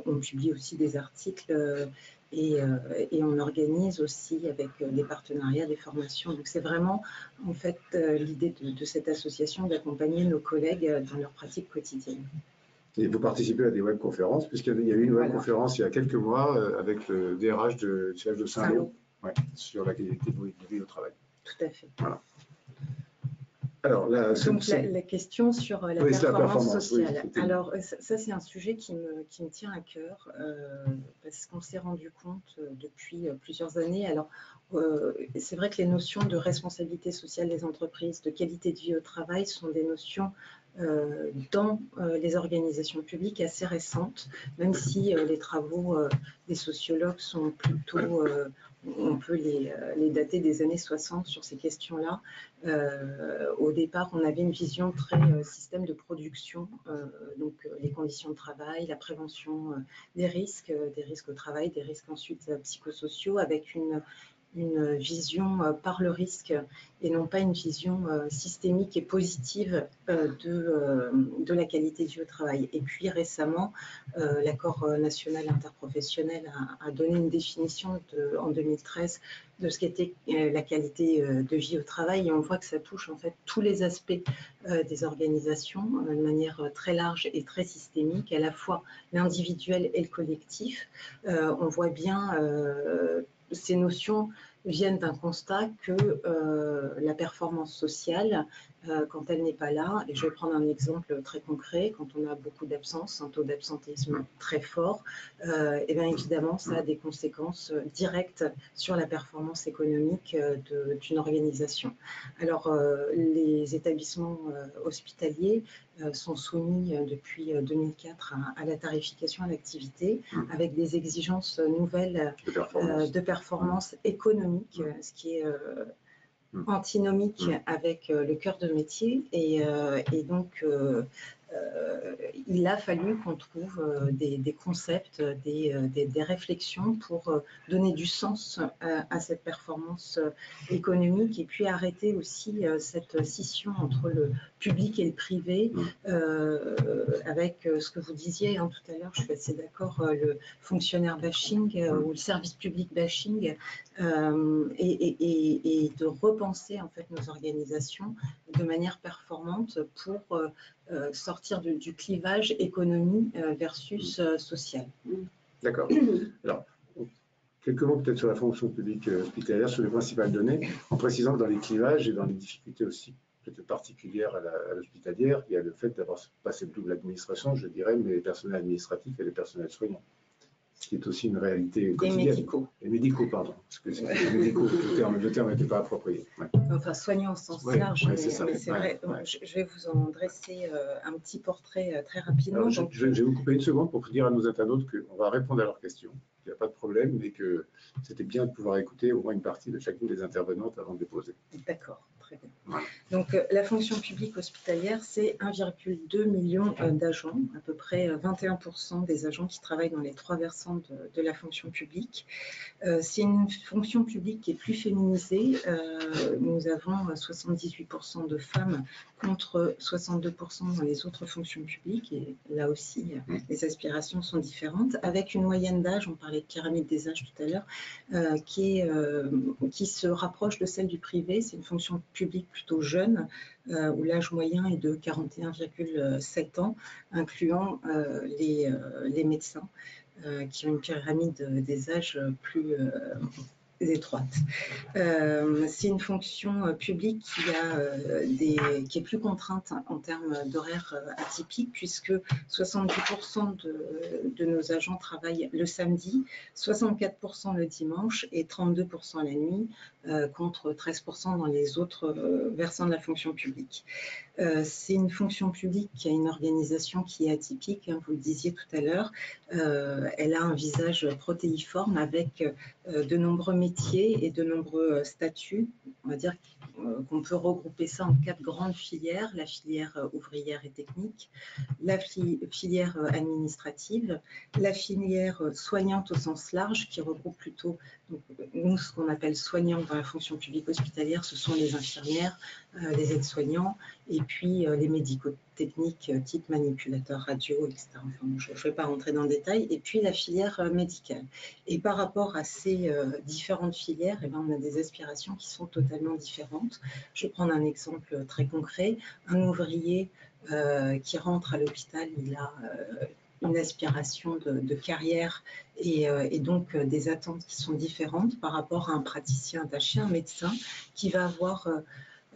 On publie aussi des articles et on organise aussi avec des partenariats, des formations. Donc c'est vraiment en fait l'idée de cette association d'accompagner nos collègues dans leur pratique quotidienne. Et vous participez à des webconférences, puisqu'il y a eu une webconférence il y a quelques mois avec le DRH de Saint-Lô, sur la qualité de vie au travail. Tout à fait. Voilà. Alors, donc la question sur la performance sociale. Oui, alors ça c'est un sujet qui me tient à cœur parce qu'on s'est rendu compte depuis plusieurs années. Alors c'est vrai que les notions de responsabilité sociale des entreprises, de qualité de vie au travail sont des notions dans les organisations publiques assez récentes, même si les travaux des sociologues sont plutôt, on peut les dater des années 60 sur ces questions-là. Au départ, on avait une vision très système de production, donc les conditions de travail, la prévention des risques au travail, des risques ensuite psychosociaux, avec une vision par le risque et non pas une vision systémique et positive de la qualité de vie au travail. Et puis récemment, l'accord national interprofessionnel a donné une définition en 2013 de ce qu'était la qualité de vie au travail, et on voit que ça touche en fait tous les aspects des organisations de manière très large et très systémique, à la fois l'individuel et le collectif. On voit bien ces notions viennent d'un constat que la performance sociale, quand elle n'est pas là, et je vais prendre un exemple très concret, quand on a beaucoup d'absence, un taux d'absentéisme très fort, et bien évidemment ça a des conséquences directes sur la performance économique d'une organisation. Alors les établissements hospitaliers sont soumis depuis 2004 à la tarification à l'activité, avec des exigences nouvelles de performance économique, ce qui est antinomique avec le cœur de métier. Et donc, il a fallu qu'on trouve des concepts, des réflexions pour donner du sens à cette performance économique, et puis arrêter aussi cette scission entre le public et le privé, avec ce que vous disiez tout à l'heure, je suis assez d'accord, le fonctionnaire bashing ou le service public bashing, et de repenser en fait nos organisations de manière performante pour sortir du clivage économie versus social. D'accord. Alors, quelques mots peut-être sur la fonction publique hospitalière, sur les principales données, en précisant que dans les clivages et dans les difficultés aussi peut-être particulières à l'hospitalière, il y a le fait d'avoir passé de double administration, je dirais, mais les personnels administratifs et les personnels soignants, ce qui est aussi une réalité quotidienne. Et médicaux. Les médicaux, pardon, parce que les médicaux, le terme n'était pas approprié. Ouais. Enfin, soignants au sens large, mais c'est vrai. Ouais. Je vais vous en dresser un petit portrait très rapidement. Alors, je vais vous couper une seconde pour dire à nos internautes qu'on va répondre à leurs questions, qu'il n'y a pas de problème, mais que c'était bien de pouvoir écouter au moins une partie de chacune des intervenantes avant de les poser. D'accord. très bien. Donc, la fonction publique hospitalière, c'est 1,2 million d'agents, à peu près 21% des agents qui travaillent dans les 3 versants de la fonction publique. C'est une fonction publique qui est plus féminisée. Nous avons 78% de femmes contre 62% dans les autres fonctions publiques. Et là aussi, les aspirations sont différentes. Avec une moyenne d'âge, on parlait de pyramide des âges tout à l'heure, qui se rapproche de celle du privé. C'est une fonction publique plutôt jeune, où l'âge moyen est de 41,7 ans, incluant les médecins. Qui ont une pyramide des âges plus étroite. C'est une fonction publique qui est plus contrainte en termes d'horaires atypiques, puisque 70% de nos agents travaillent le samedi, 64% le dimanche et 32% la nuit, contre 13% dans les autres versants de la fonction publique. C'est une fonction publique qui a une organisation qui est atypique, hein, vous le disiez tout à l'heure. Elle a un visage protéiforme avec de nombreux métiers et de nombreux statuts. On va dire qu'on peut regrouper ça en 4 grandes filières: la filière ouvrière et technique, la filière administrative, la filière soignante au sens large, qui regroupe plutôt, donc, nous, ce qu'on appelle soignants dans la fonction publique hospitalière, ce sont les infirmières, les aides-soignants, et puis les médico-techniques type manipulateur radio, etc. Enfin, je ne vais pas rentrer dans le détail. Et puis la filière médicale. Et par rapport à ces différentes filières, eh bien, on a des aspirations qui sont totalement différentes. Je vais prendre un exemple très concret. Un ouvrier qui rentre à l'hôpital, il a une aspiration de carrière et donc des attentes qui sont différentes par rapport à un praticien attaché, un médecin qui va avoir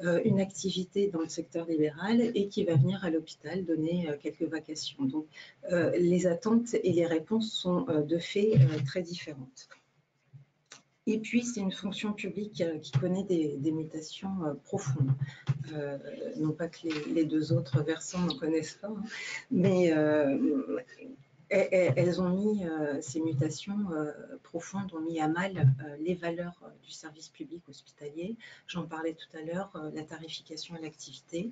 une activité dans le secteur libéral et qui va venir à l'hôpital donner quelques vacations. Donc, les attentes et les réponses sont de fait très différentes. Et puis, c'est une fonction publique qui connaît des mutations profondes. Non pas que les 2 autres versants n'en connaissent pas, hein, mais elles ont mis, ces mutations profondes ont mis à mal les valeurs du service public hospitalier. J'en parlais tout à l'heure, la tarification à l'activité,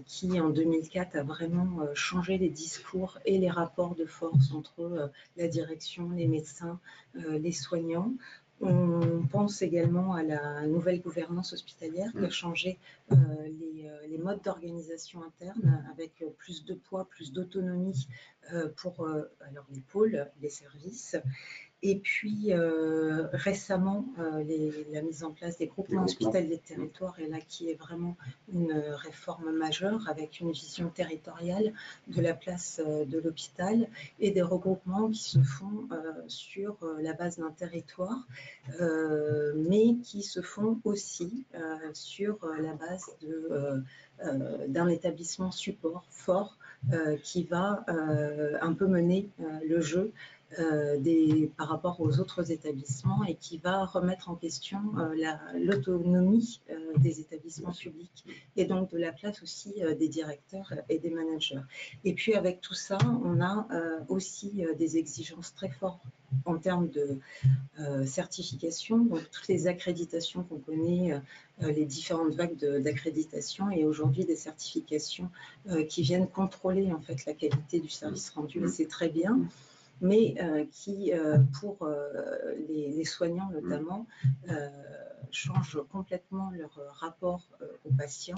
qui en 2004 a vraiment changé les discours et les rapports de force entre la direction, les médecins, les soignants. On pense également à la nouvelle gouvernance hospitalière qui a changé les modes d'organisation interne avec plus de poids, plus d'autonomie pour alors les pôles, les services. Et puis récemment, la mise en place des groupements hospitaliers de territoire est là qui est vraiment une réforme majeure avec une vision territoriale de la place de l'hôpital et des regroupements qui se font sur la base d'un territoire, mais qui se font aussi sur la base d'un établissement support fort qui va un peu mener le jeu par rapport aux autres établissements et qui va remettre en question l'autonomie des établissements publics et donc de la place aussi des directeurs et des managers. Et puis avec tout ça, on a aussi des exigences très fortes en termes de certification, donc toutes les accréditations qu'on connaît, les différentes vagues d'accréditation et aujourd'hui des certifications qui viennent contrôler en fait la qualité du service rendu, et c'est très bien, mais qui, pour les soignants notamment, changent complètement leur rapport aux patients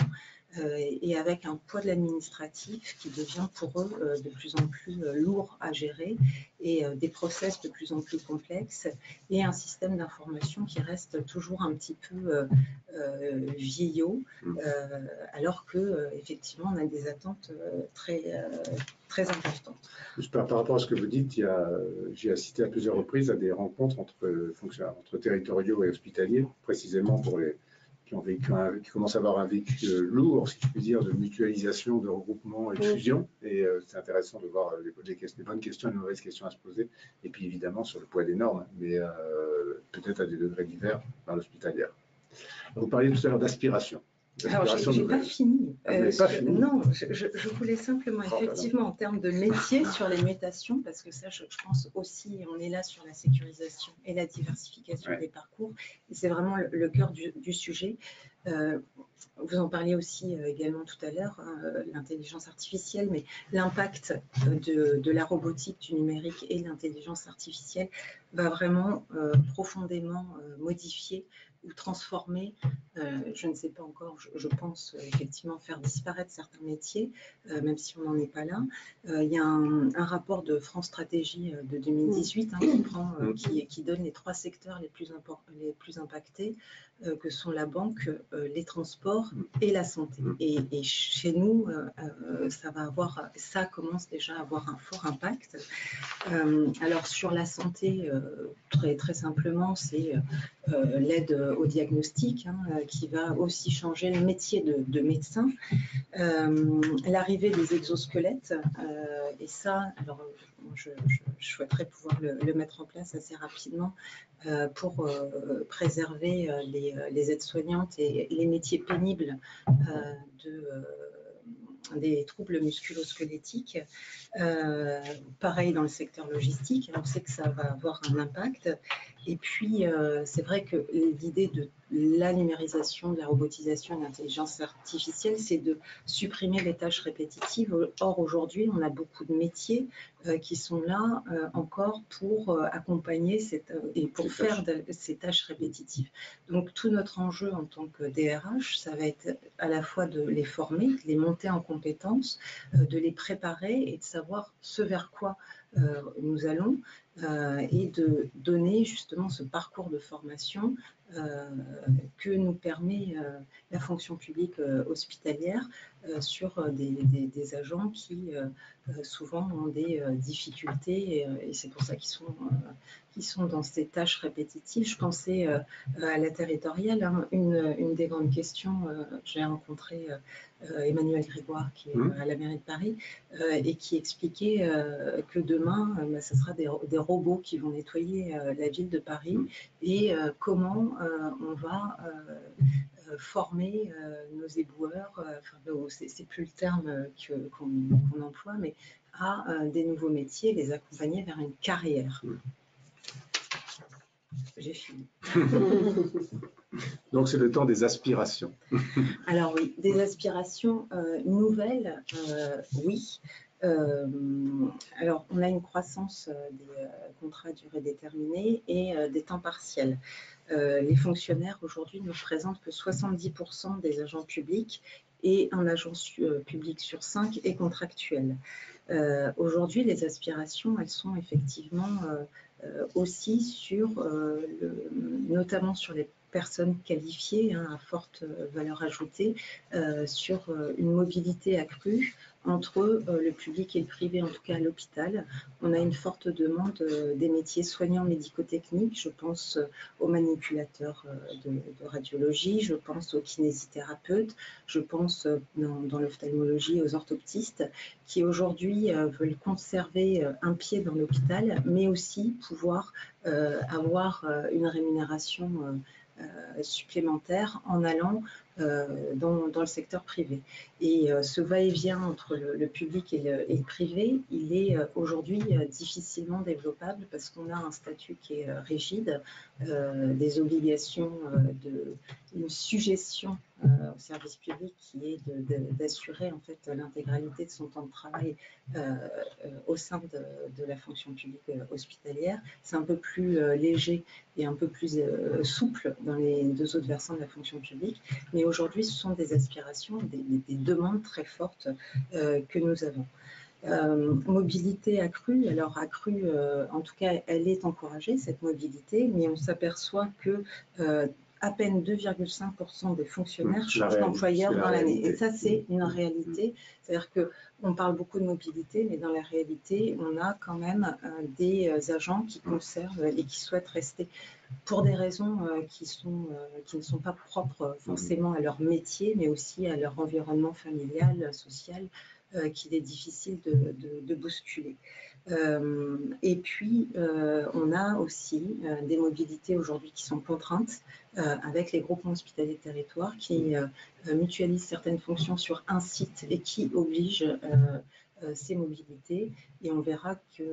et avec un poids de l'administratif qui devient pour eux de plus en plus lourd à gérer et des process de plus en plus complexes et un système d'information qui reste toujours un petit peu vieillot, alors que effectivement on a des attentes très importantes. Par rapport à ce que vous dites, j'ai assisté à plusieurs reprises à des rencontres entre territoriaux et hospitaliers, précisément pour les qui commencent à avoir un vécu lourd, si je puis dire, de mutualisation, de regroupement et de fusion. Et c'est intéressant de voir les bonnes questions et les mauvaises questions à se poser. Et puis évidemment sur le poids des normes, mais peut-être à des degrés divers dans l'hospitalière. Vous parliez tout à l'heure d'aspiration. Alors, je n'ai pas fini. Non, je voulais simplement, effectivement, en termes de métier, sur les mutations, parce que ça, je pense aussi, on est là sur la sécurisation et la diversification des parcours, et c'est vraiment le cœur du sujet. Vous en parliez aussi également tout à l'heure, l'intelligence artificielle, mais l'impact de la robotique, du numérique et de l'intelligence artificielle va vraiment profondément modifier ou transformer, je ne sais pas encore, je pense effectivement faire disparaître certains métiers, même si on n'en est pas là. Il y a un rapport de France Stratégie de 2018 qui donne les 3 secteurs les plus impactés, que sont la banque, les transports et la santé. Et chez nous, ça commence déjà à avoir un fort impact. Alors sur la santé, très simplement, c'est l'aide au diagnostic qui va aussi changer le métier de médecin. L'arrivée des exosquelettes, et ça, alors je souhaiterais pouvoir le mettre en place assez rapidement pour préserver les aides-soignantes et les métiers pénibles des troubles musculo-squelettiques. Pareil dans le secteur logistique, on sait que ça va avoir un impact. Et puis, c'est vrai que l'idée de la numérisation, de la robotisation et de l'intelligence artificielle, c'est de supprimer les tâches répétitives. Or, aujourd'hui, on a beaucoup de métiers qui sont là encore pour accompagner et pour faire ces tâches répétitives. Donc, tout notre enjeu en tant que DRH, ça va être à la fois de les former, de les monter en compétences, de les préparer et de savoir ce vers quoi nous allons et de donner justement ce parcours de formation que nous permet la fonction publique hospitalière sur des agents qui souvent ont des difficultés et c'est pour ça qu'ils sont dans ces tâches répétitives. Je pensais à la territoriale. Une des grandes questions, j'ai rencontré Emmanuel Grégoire qui est à la mairie de Paris et qui expliquait que demain, ce sera des robots qui vont nettoyer la ville de Paris et comment on va former nos éboueurs, c'est plus le terme qu'on emploie, mais à des nouveaux métiers, les accompagner vers une carrière. J'ai fini. Donc c'est le temps des aspirations. Alors oui, des aspirations nouvelles, oui. Alors on a une croissance des contrats à durée déterminée et des temps partiels. Les fonctionnaires aujourd'hui ne représentent que 70% des agents publics et un agent public sur 5 est contractuel. Aujourd'hui, les aspirations, elles sont effectivement aussi notamment sur les personnes qualifiées à forte valeur ajoutée, sur une mobilité accrue entre le public et le privé, en tout cas à l'hôpital. On a une forte demande des métiers soignants médico-techniques. Je pense aux manipulateurs de radiologie, je pense aux kinésithérapeutes, je pense dans l'ophtalmologie aux orthoptistes qui aujourd'hui veulent conserver un pied dans l'hôpital, mais aussi pouvoir avoir une rémunération supplémentaire en allant dans le secteur privé. Et ce va-et-vient entre le public et le privé, il est aujourd'hui difficilement développable parce qu'on a un statut qui est rigide, des obligations une suggestion au service public qui est d'assurer en fait l'intégralité de son temps de travail au sein de la fonction publique hospitalière. C'est un peu plus léger et un peu plus souple dans les 2 autres versants de la fonction publique, mais aujourd'hui ce sont des aspirations, des demandes très fortes que nous avons. Mobilité accrue, alors accrue, en tout cas elle est encouragée cette mobilité, mais on s'aperçoit que à peine 2,5% des fonctionnaires changent d'employeur dans l'année. Et ça, c'est une réalité. C'est-à-dire qu'on parle beaucoup de mobilité, mais dans la réalité, on a quand même des agents qui conservent et qui souhaitent rester pour des raisons qui ne sont pas propres forcément à leur métier, mais aussi à leur environnement familial, social, qu'il est difficile de bousculer. Et puis, on a aussi des mobilités aujourd'hui qui sont contraintes avec les groupements hospitaliers de territoire qui mutualisent certaines fonctions sur un site et qui obligent ces mobilités. Et on verra que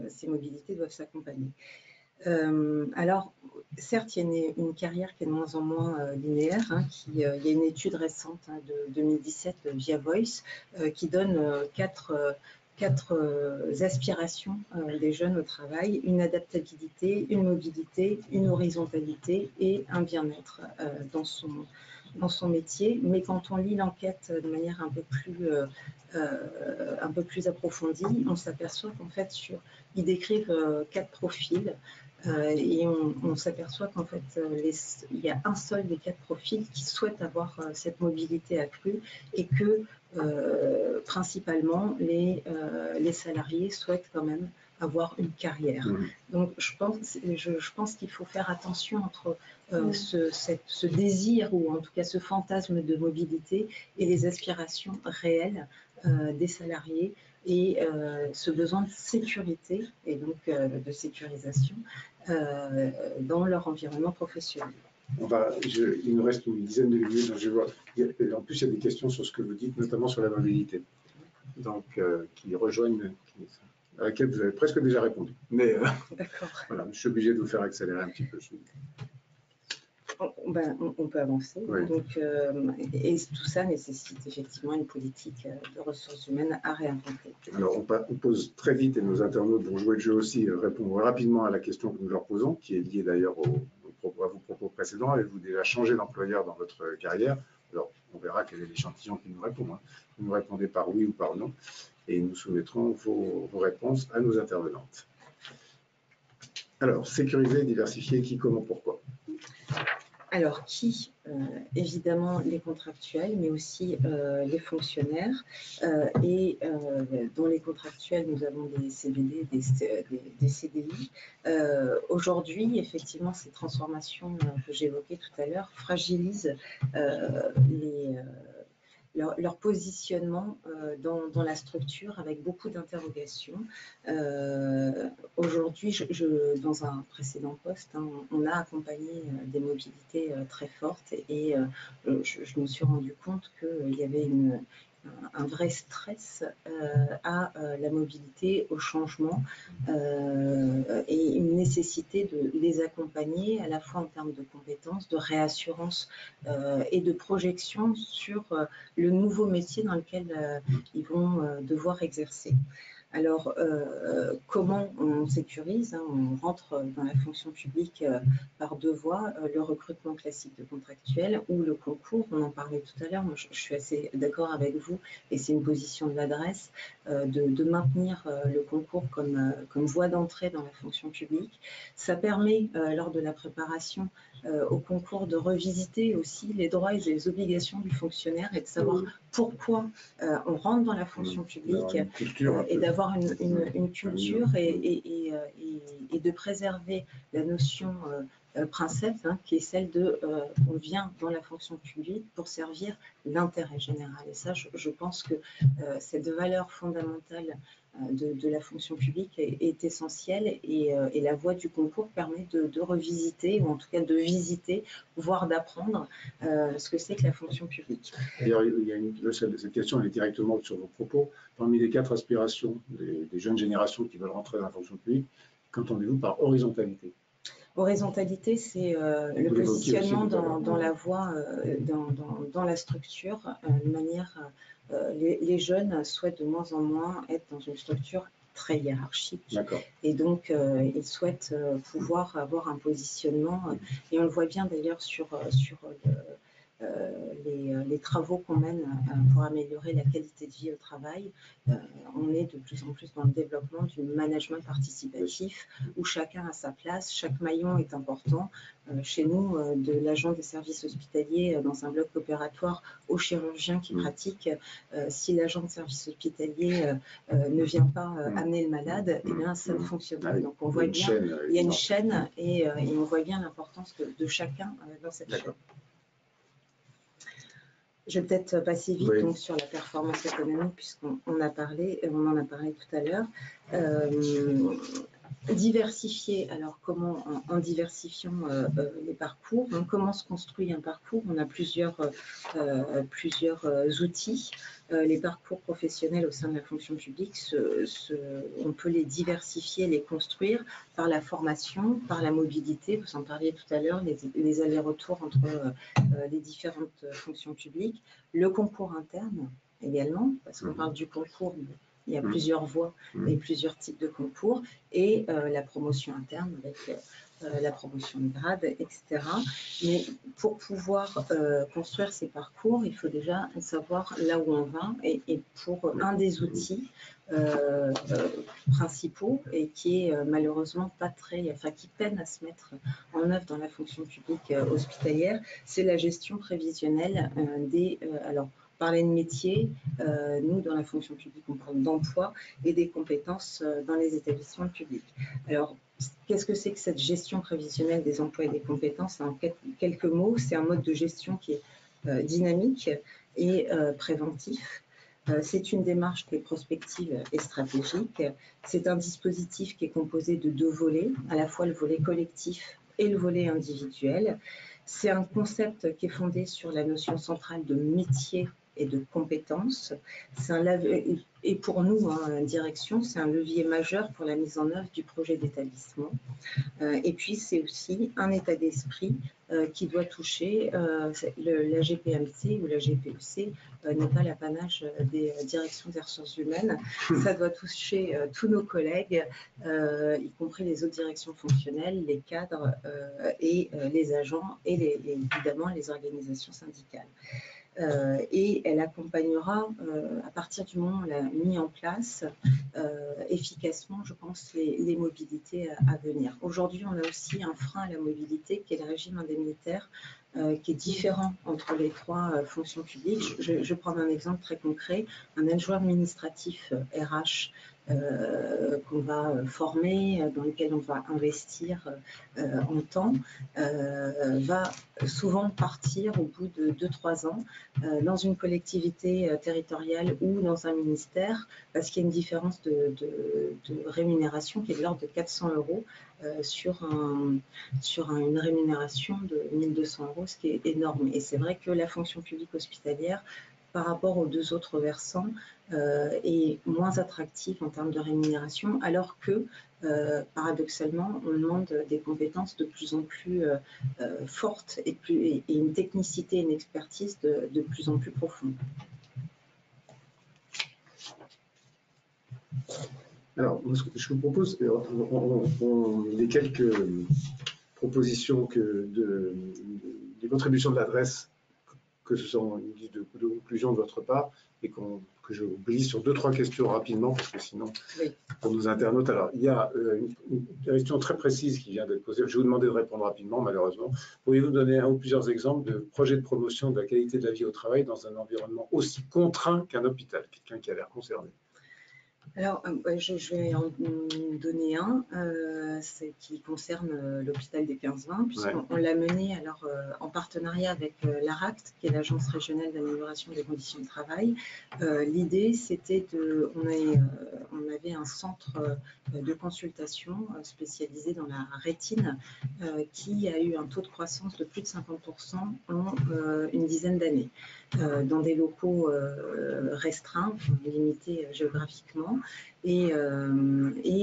ces mobilités doivent s'accompagner. Alors, certes, il y a une carrière qui est de moins en moins linéaire. Hein, il y a une étude récente de 2017 via Voice qui donne quatre aspirations des jeunes au travail: une adaptabilité, une mobilité, une horizontalité et un bien-être dans son métier. Mais quand on lit l'enquête de manière un peu plus approfondie, on s'aperçoit qu'en fait, ils décrivent 4 profils. Et on s'aperçoit qu'en fait, il y a un seul des 4 profils qui souhaite avoir cette mobilité accrue et que principalement les salariés souhaitent quand même avoir une carrière. Donc je pense qu'il faut faire attention entre ce désir ou en tout cas ce fantasme de mobilité et les aspirations réelles des salariés et ce besoin de sécurité et donc de sécurisation dans leur environnement professionnel. Il nous reste une dizaine de minutes. Donc je vois, en plus, il y a des questions sur ce que vous dites, notamment sur la mobilité, donc qui rejoignent, à laquelle vous avez presque déjà répondu. Mais voilà, je suis obligé de vous faire accélérer un petit peu. On peut avancer. Oui. Donc, et tout ça nécessite effectivement une politique de ressources humaines à réinventer. Alors, on pose très vite, et nos internautes vont jouer le jeu aussi, répondre rapidement à la question que nous leur posons, qui est liée d'ailleurs à vos propos précédents. Avez-vous déjà changé d'employeur dans votre carrière? Alors, on verra quel est l'échantillon qui nous répond. Hein. Vous nous répondez par oui ou par non, et nous soumettrons vos réponses à nos intervenantes. Alors, sécuriser, diversifier, qui, comment, pourquoi? Alors, qui évidemment les contractuels, mais aussi les fonctionnaires. Et dans les contractuels, nous avons des CDD, des CDI. Aujourd'hui, effectivement, ces transformations que j'évoquais tout à l'heure fragilisent leur positionnement dans la structure avec beaucoup d'interrogations. Aujourd'hui, dans un précédent poste, hein, on a accompagné des mobilités très fortes et je me suis rendu compte qu'il y avait un vrai stress à la mobilité, au changement et une nécessité de les accompagner à la fois en termes de compétences, de réassurance et de projection sur le nouveau métier dans lequel ils vont devoir exercer. Alors, comment on sécurise, hein, on rentre dans la fonction publique par 2 voies, le recrutement classique de contractuels ou le concours, on en parlait tout à l'heure, moi je suis assez d'accord avec vous et c'est une position de l'adresse de maintenir le concours comme voie d'entrée dans la fonction publique. Ça permet, lors de la préparation au concours, de revisiter aussi les droits et les obligations du fonctionnaire et de savoir pourquoi on rentre dans la fonction publique et d'avoir une culture et de préserver la notion princeps, hein, qui est celle de on vient dans la fonction publique pour servir l'intérêt général. Et ça, je pense que cette valeur fondamentale de la fonction publique est essentielle et la voie du concours permet de revisiter ou en tout cas de visiter, voire d'apprendre ce que c'est que la fonction publique. D'ailleurs, cette question elle est directement sur vos propos. Parmi les 4 aspirations des jeunes générations qui veulent rentrer dans la fonction publique, qu'entendez-vous par horizontalité? Horizontalité, c'est le positionnement dans la voie, dans la structure, de manière, les jeunes souhaitent de moins en moins être dans une structure très hiérarchique. Et donc, ils souhaitent pouvoir avoir un positionnement, et on le voit bien d'ailleurs sur les travaux qu'on mène pour améliorer la qualité de vie au travail. On est de plus en plus dans le développement du management participatif où chacun a sa place, chaque maillon est important. Chez nous, de l'agent des services hospitaliers dans un bloc opératoire au chirurgien qui pratique, si l'agent de service hospitalier ne vient pas amener le malade, eh bien, ça ne fonctionne pas. Donc on voit bien, il y a une chaîne et on voit bien l'importance de chacun dans cette chaîne. Je vais peut-être passer vite Oui. donc, sur la performance économique, puisqu'on en a parlé tout à l'heure. Diversifier, alors comment en diversifiant les parcours, donc comment se construit un parcours? On a plusieurs outils. Les parcours professionnels au sein de la fonction publique, on peut les diversifier, les construire par la formation, par la mobilité, vous en parliez tout à l'heure, les allers-retours entre les différentes fonctions publiques, le concours interne également, parce qu'on parle du concours, il y a plusieurs voies et plusieurs types de concours, et la promotion interne avec la promotion de grade, etc. Mais pour pouvoir construire ces parcours, il faut déjà savoir là où on va, et pour un des outils principaux, et qui est malheureusement pas très, enfin qui peine à se mettre en œuvre dans la fonction publique hospitalière, c'est la gestion prévisionnelle alors, parler de métier, nous, dans la fonction publique, on parle d'emploi et des compétences dans les établissements publics. Alors, qu'est-ce que c'est que cette gestion prévisionnelle des emplois et des compétences? En quelques mots, c'est un mode de gestion qui est dynamique et préventif. C'est une démarche qui est prospective et stratégique. C'est un dispositif qui est composé de 2 volets, à la fois le volet collectif et le volet individuel. C'est un concept qui est fondé sur la notion centrale de métier et de compétences. Et pour nous, direction, c'est un levier majeur pour la mise en œuvre du projet d'établissement. Et puis, c'est aussi un état d'esprit qui doit toucher la GPMC ou la GPEC, n'est pas l'apanage des directions des ressources humaines. Ça doit toucher tous nos collègues, y compris les autres directions fonctionnelles, les cadres et les agents et évidemment les organisations syndicales. Et elle accompagnera, à partir du moment où elle a mis en place efficacement, je pense, les mobilités à venir. Aujourd'hui, on a aussi un frein à la mobilité qui est le régime indemnitaire, qui est différent entre les 3 fonctions publiques. Je vais prendre un exemple très concret. Un adjoint administratif RH qu'on va former, dans lequel on va investir en temps, va souvent partir au bout de 2-3 ans dans une collectivité territoriale ou dans un ministère, parce qu'il y a une différence de rémunération qui est de l'ordre de 400 € sur une rémunération de 1 200 €, ce qui est énorme. Et c'est vrai que la fonction publique hospitalière, par rapport aux 2 autres versants, est moins attractive en termes de rémunération, alors que, paradoxalement, on demande des compétences de plus en plus fortes et une technicité et une expertise de plus en plus profonde. Alors, ce que je vous propose, les quelques propositions des contributions de l'adresse, que ce soit une liste de conclusion de votre part, et que je glisse sur 2-3 questions rapidement, parce que sinon, oui, pour nos internautes. Alors, il y a une question très précise qui vient d'être posée. Je vais vous demander de répondre rapidement, malheureusement. Pourriez-vous donner un ou plusieurs exemples de projets de promotion de la qualité de la vie au travail dans un environnement aussi contraint qu'un hôpital? Quelqu'un qui a l'air concerné. Alors, je vais en donner un, qui concerne l'hôpital des 15-20, puisqu'on l'a mené alors, en partenariat avec l'ARACT, qui est l'Agence régionale d'amélioration des conditions de travail. L'idée, c'était on avait un centre de consultation spécialisé dans la rétine, qui a eu un taux de croissance de plus de 50% en une dizaine d'années, dans des locaux restreints, limités géographiquement, et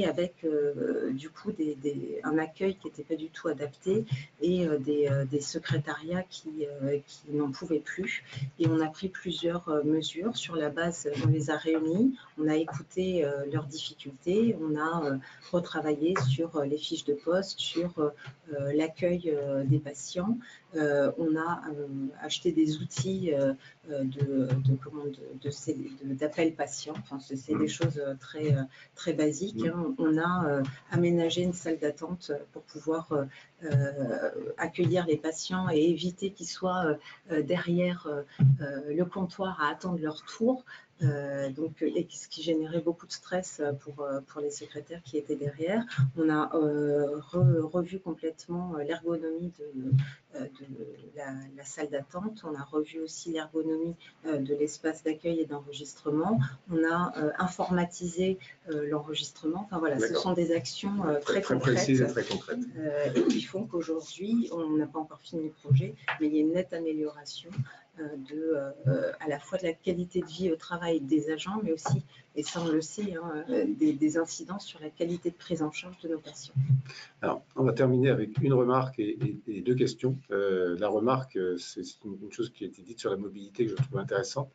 avec du coup un accueil qui n'était pas du tout adapté, et des secrétariats qui n'en pouvaient plus. Et on a pris plusieurs mesures sur la base, on les a réunis, on a écouté leurs difficultés, on a retravaillé sur les fiches de poste, sur l'accueil des patients. On a acheté des outils d'appel patient. Enfin, c'est des choses très basiques. Hein. On a aménagé une salle d'attente pour pouvoir accueillir les patients et éviter qu'ils soient derrière le comptoir à attendre leur tour. Et ce qui générait beaucoup de stress pour les secrétaires qui étaient derrière. On a revu complètement l'ergonomie de la salle d'attente. On a revu aussi l'ergonomie de l'espace d'accueil et d'enregistrement. On a informatisé l'enregistrement. Enfin voilà, ce sont des actions très concrètes, précises et très concrètes. Et qui font qu'aujourd'hui, on n'a pas encore fini le projet, mais il y a une nette amélioration à la fois de la qualité de vie au travail des agents, mais aussi, et ça on le sait, des incidences sur la qualité de prise en charge de nos patients. Alors, on va terminer avec une remarque et deux questions. La remarque, c'est une chose qui a été dite sur la mobilité que je trouve intéressante,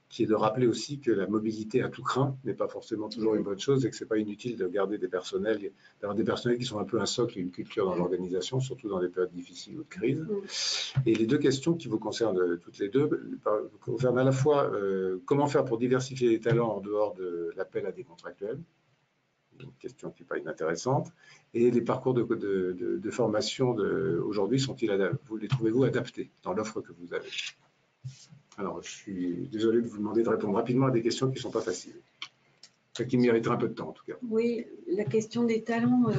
qui est de rappeler aussi que la mobilité à tout craint n'est pas forcément toujours une bonne chose et que ce n'est pas inutile de garder d'avoir des personnels qui sont un peu un socle et une culture dans l'organisation, surtout dans les périodes difficiles ou de crise. Et les deux questions qui vous concernent toutes les deux concernent à la fois comment faire pour diversifier les talents en dehors de l'appel à des contractuels, une question qui n'est pas inintéressante, et les parcours de formation aujourd'hui, vous les trouvez-vous adaptés dans l'offre que vous avez? Alors, je suis désolé de vous demander de répondre rapidement à des questions qui ne sont pas faciles, qui mériteraient un peu de temps en tout cas. Oui, la question des talents,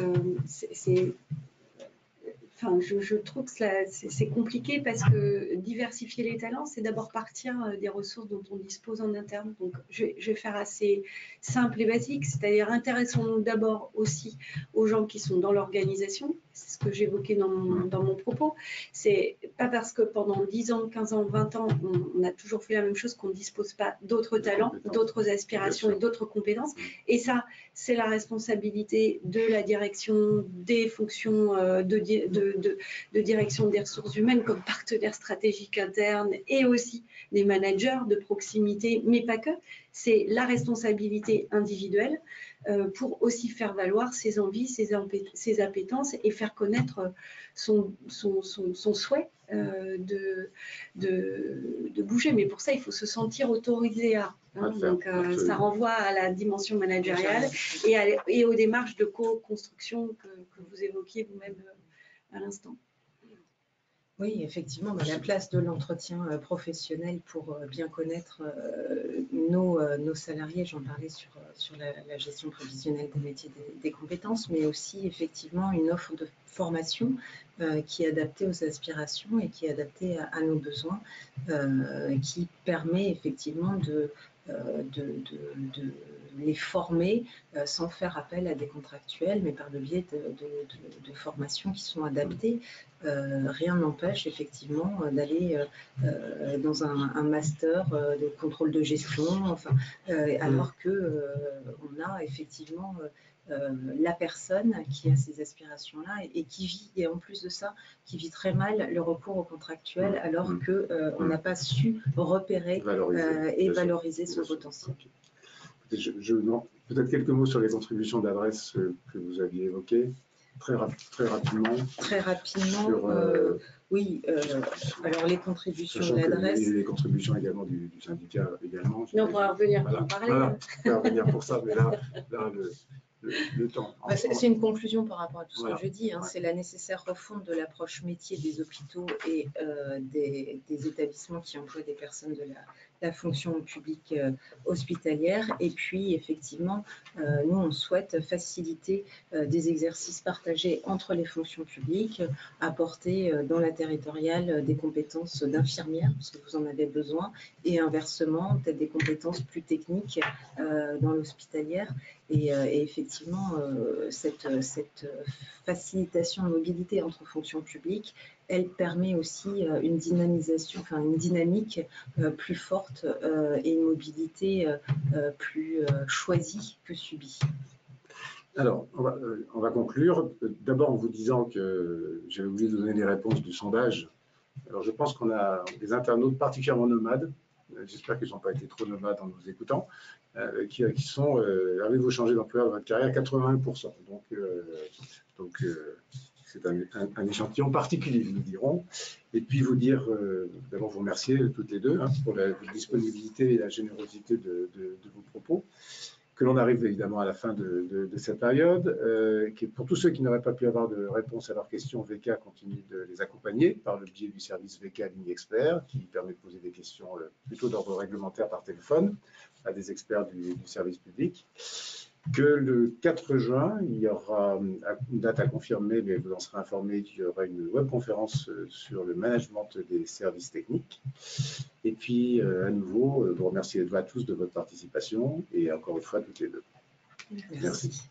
Enfin, je trouve que c'est compliqué parce que diversifier les talents, c'est d'abord partir des ressources dont on dispose en interne. Donc, je vais faire assez simple et basique, c'est-à-dire intéressons-nous d'abord aussi aux gens qui sont dans l'organisation. C'est ce que j'évoquais dans mon propos. C'est pas parce que pendant 10 ans, 15 ans, 20 ans, on a toujours fait la même chose qu'on ne dispose pas d'autres talents, d'autres aspirations et d'autres compétences. Et ça, c'est la responsabilité de la direction des fonctions de direction des ressources humaines comme partenaire stratégique interne et aussi des managers de proximité, mais pas que. C'est la responsabilité individuelle pour aussi faire valoir ses envies, ses appétences et faire connaître son souhait de bouger. Mais pour ça, il faut se sentir autorisé à. Donc, ça renvoie à la dimension managériale et aux démarches de co-construction que vous évoquiez vous-même à l'instant. Oui, effectivement, la place de l'entretien professionnel pour bien connaître nos salariés, j'en parlais sur la gestion prévisionnelle des métiers des compétences, mais aussi effectivement une offre de formation qui est adaptée aux aspirations et qui est adaptée à nos besoins, qui permet effectivement de les former sans faire appel à des contractuels, mais par le biais de formations qui sont adaptées. Rien n'empêche effectivement d'aller dans un master de contrôle de gestion, enfin, alors qu'on a effectivement la personne qui a ces aspirations-là et qui vit, et en plus de ça, qui vit très mal le recours au contractuel alors qu'on n'a pas su repérer et valoriser ce potentiel. Peut-être quelques mots sur les contributions d'adresse que vous aviez évoquées. Très rapidement. Très rapidement, oui. Alors les contributions d'adresse. Il y a les contributions également du syndicat également. Mais on pourra revenir pour en parler. Voilà, on va revenir pour ça, mais là le temps. C'est une conclusion par rapport à tout ce que je dis. C'est la nécessaire refonte de l'approche métier des hôpitaux et des établissements qui emploient des personnes de la fonction publique hospitalière. Et puis, effectivement, nous, on souhaite faciliter des exercices partagés entre les fonctions publiques, apporter dans la territoriale des compétences d'infirmière, parce que vous en avez besoin, et inversement, peut-être des compétences plus techniques dans l'hospitalière. Et effectivement, cette facilitation de mobilité entre fonctions publiques, elle permet aussi une dynamisation, enfin une dynamique plus forte et une mobilité plus choisie que subie. Alors, on va conclure. D'abord en vous disant que j'avais oublié de vous donner les réponses du sondage. Alors, je pense qu'on a des internautes particulièrement nomades. J'espère qu'ils n'ont pas été trop nomades en nous écoutant, qui sont avez-vous changé d'emploi dans votre carrière 81%. Donc c'est un échantillon particulier, nous dirons. Et puis vous dire, d'abord vous remercier toutes les deux pour la disponibilité et la générosité de vos propos. que l'on arrive évidemment à la fin de cette période. Pour tous ceux qui n'auraient pas pu avoir de réponse à leurs questions, VK continue de les accompagner par le biais du service VK Ligne Expert, qui permet de poser des questions plutôt d'ordre réglementaire par téléphone à des experts du service public. Que le 4 juin, il y aura une date à confirmer, mais vous en serez informé, qu'il y aura une webconférence sur le management des services techniques. Et puis, à nouveau, vous remercier à tous de votre participation et encore une fois, toutes les deux. Merci.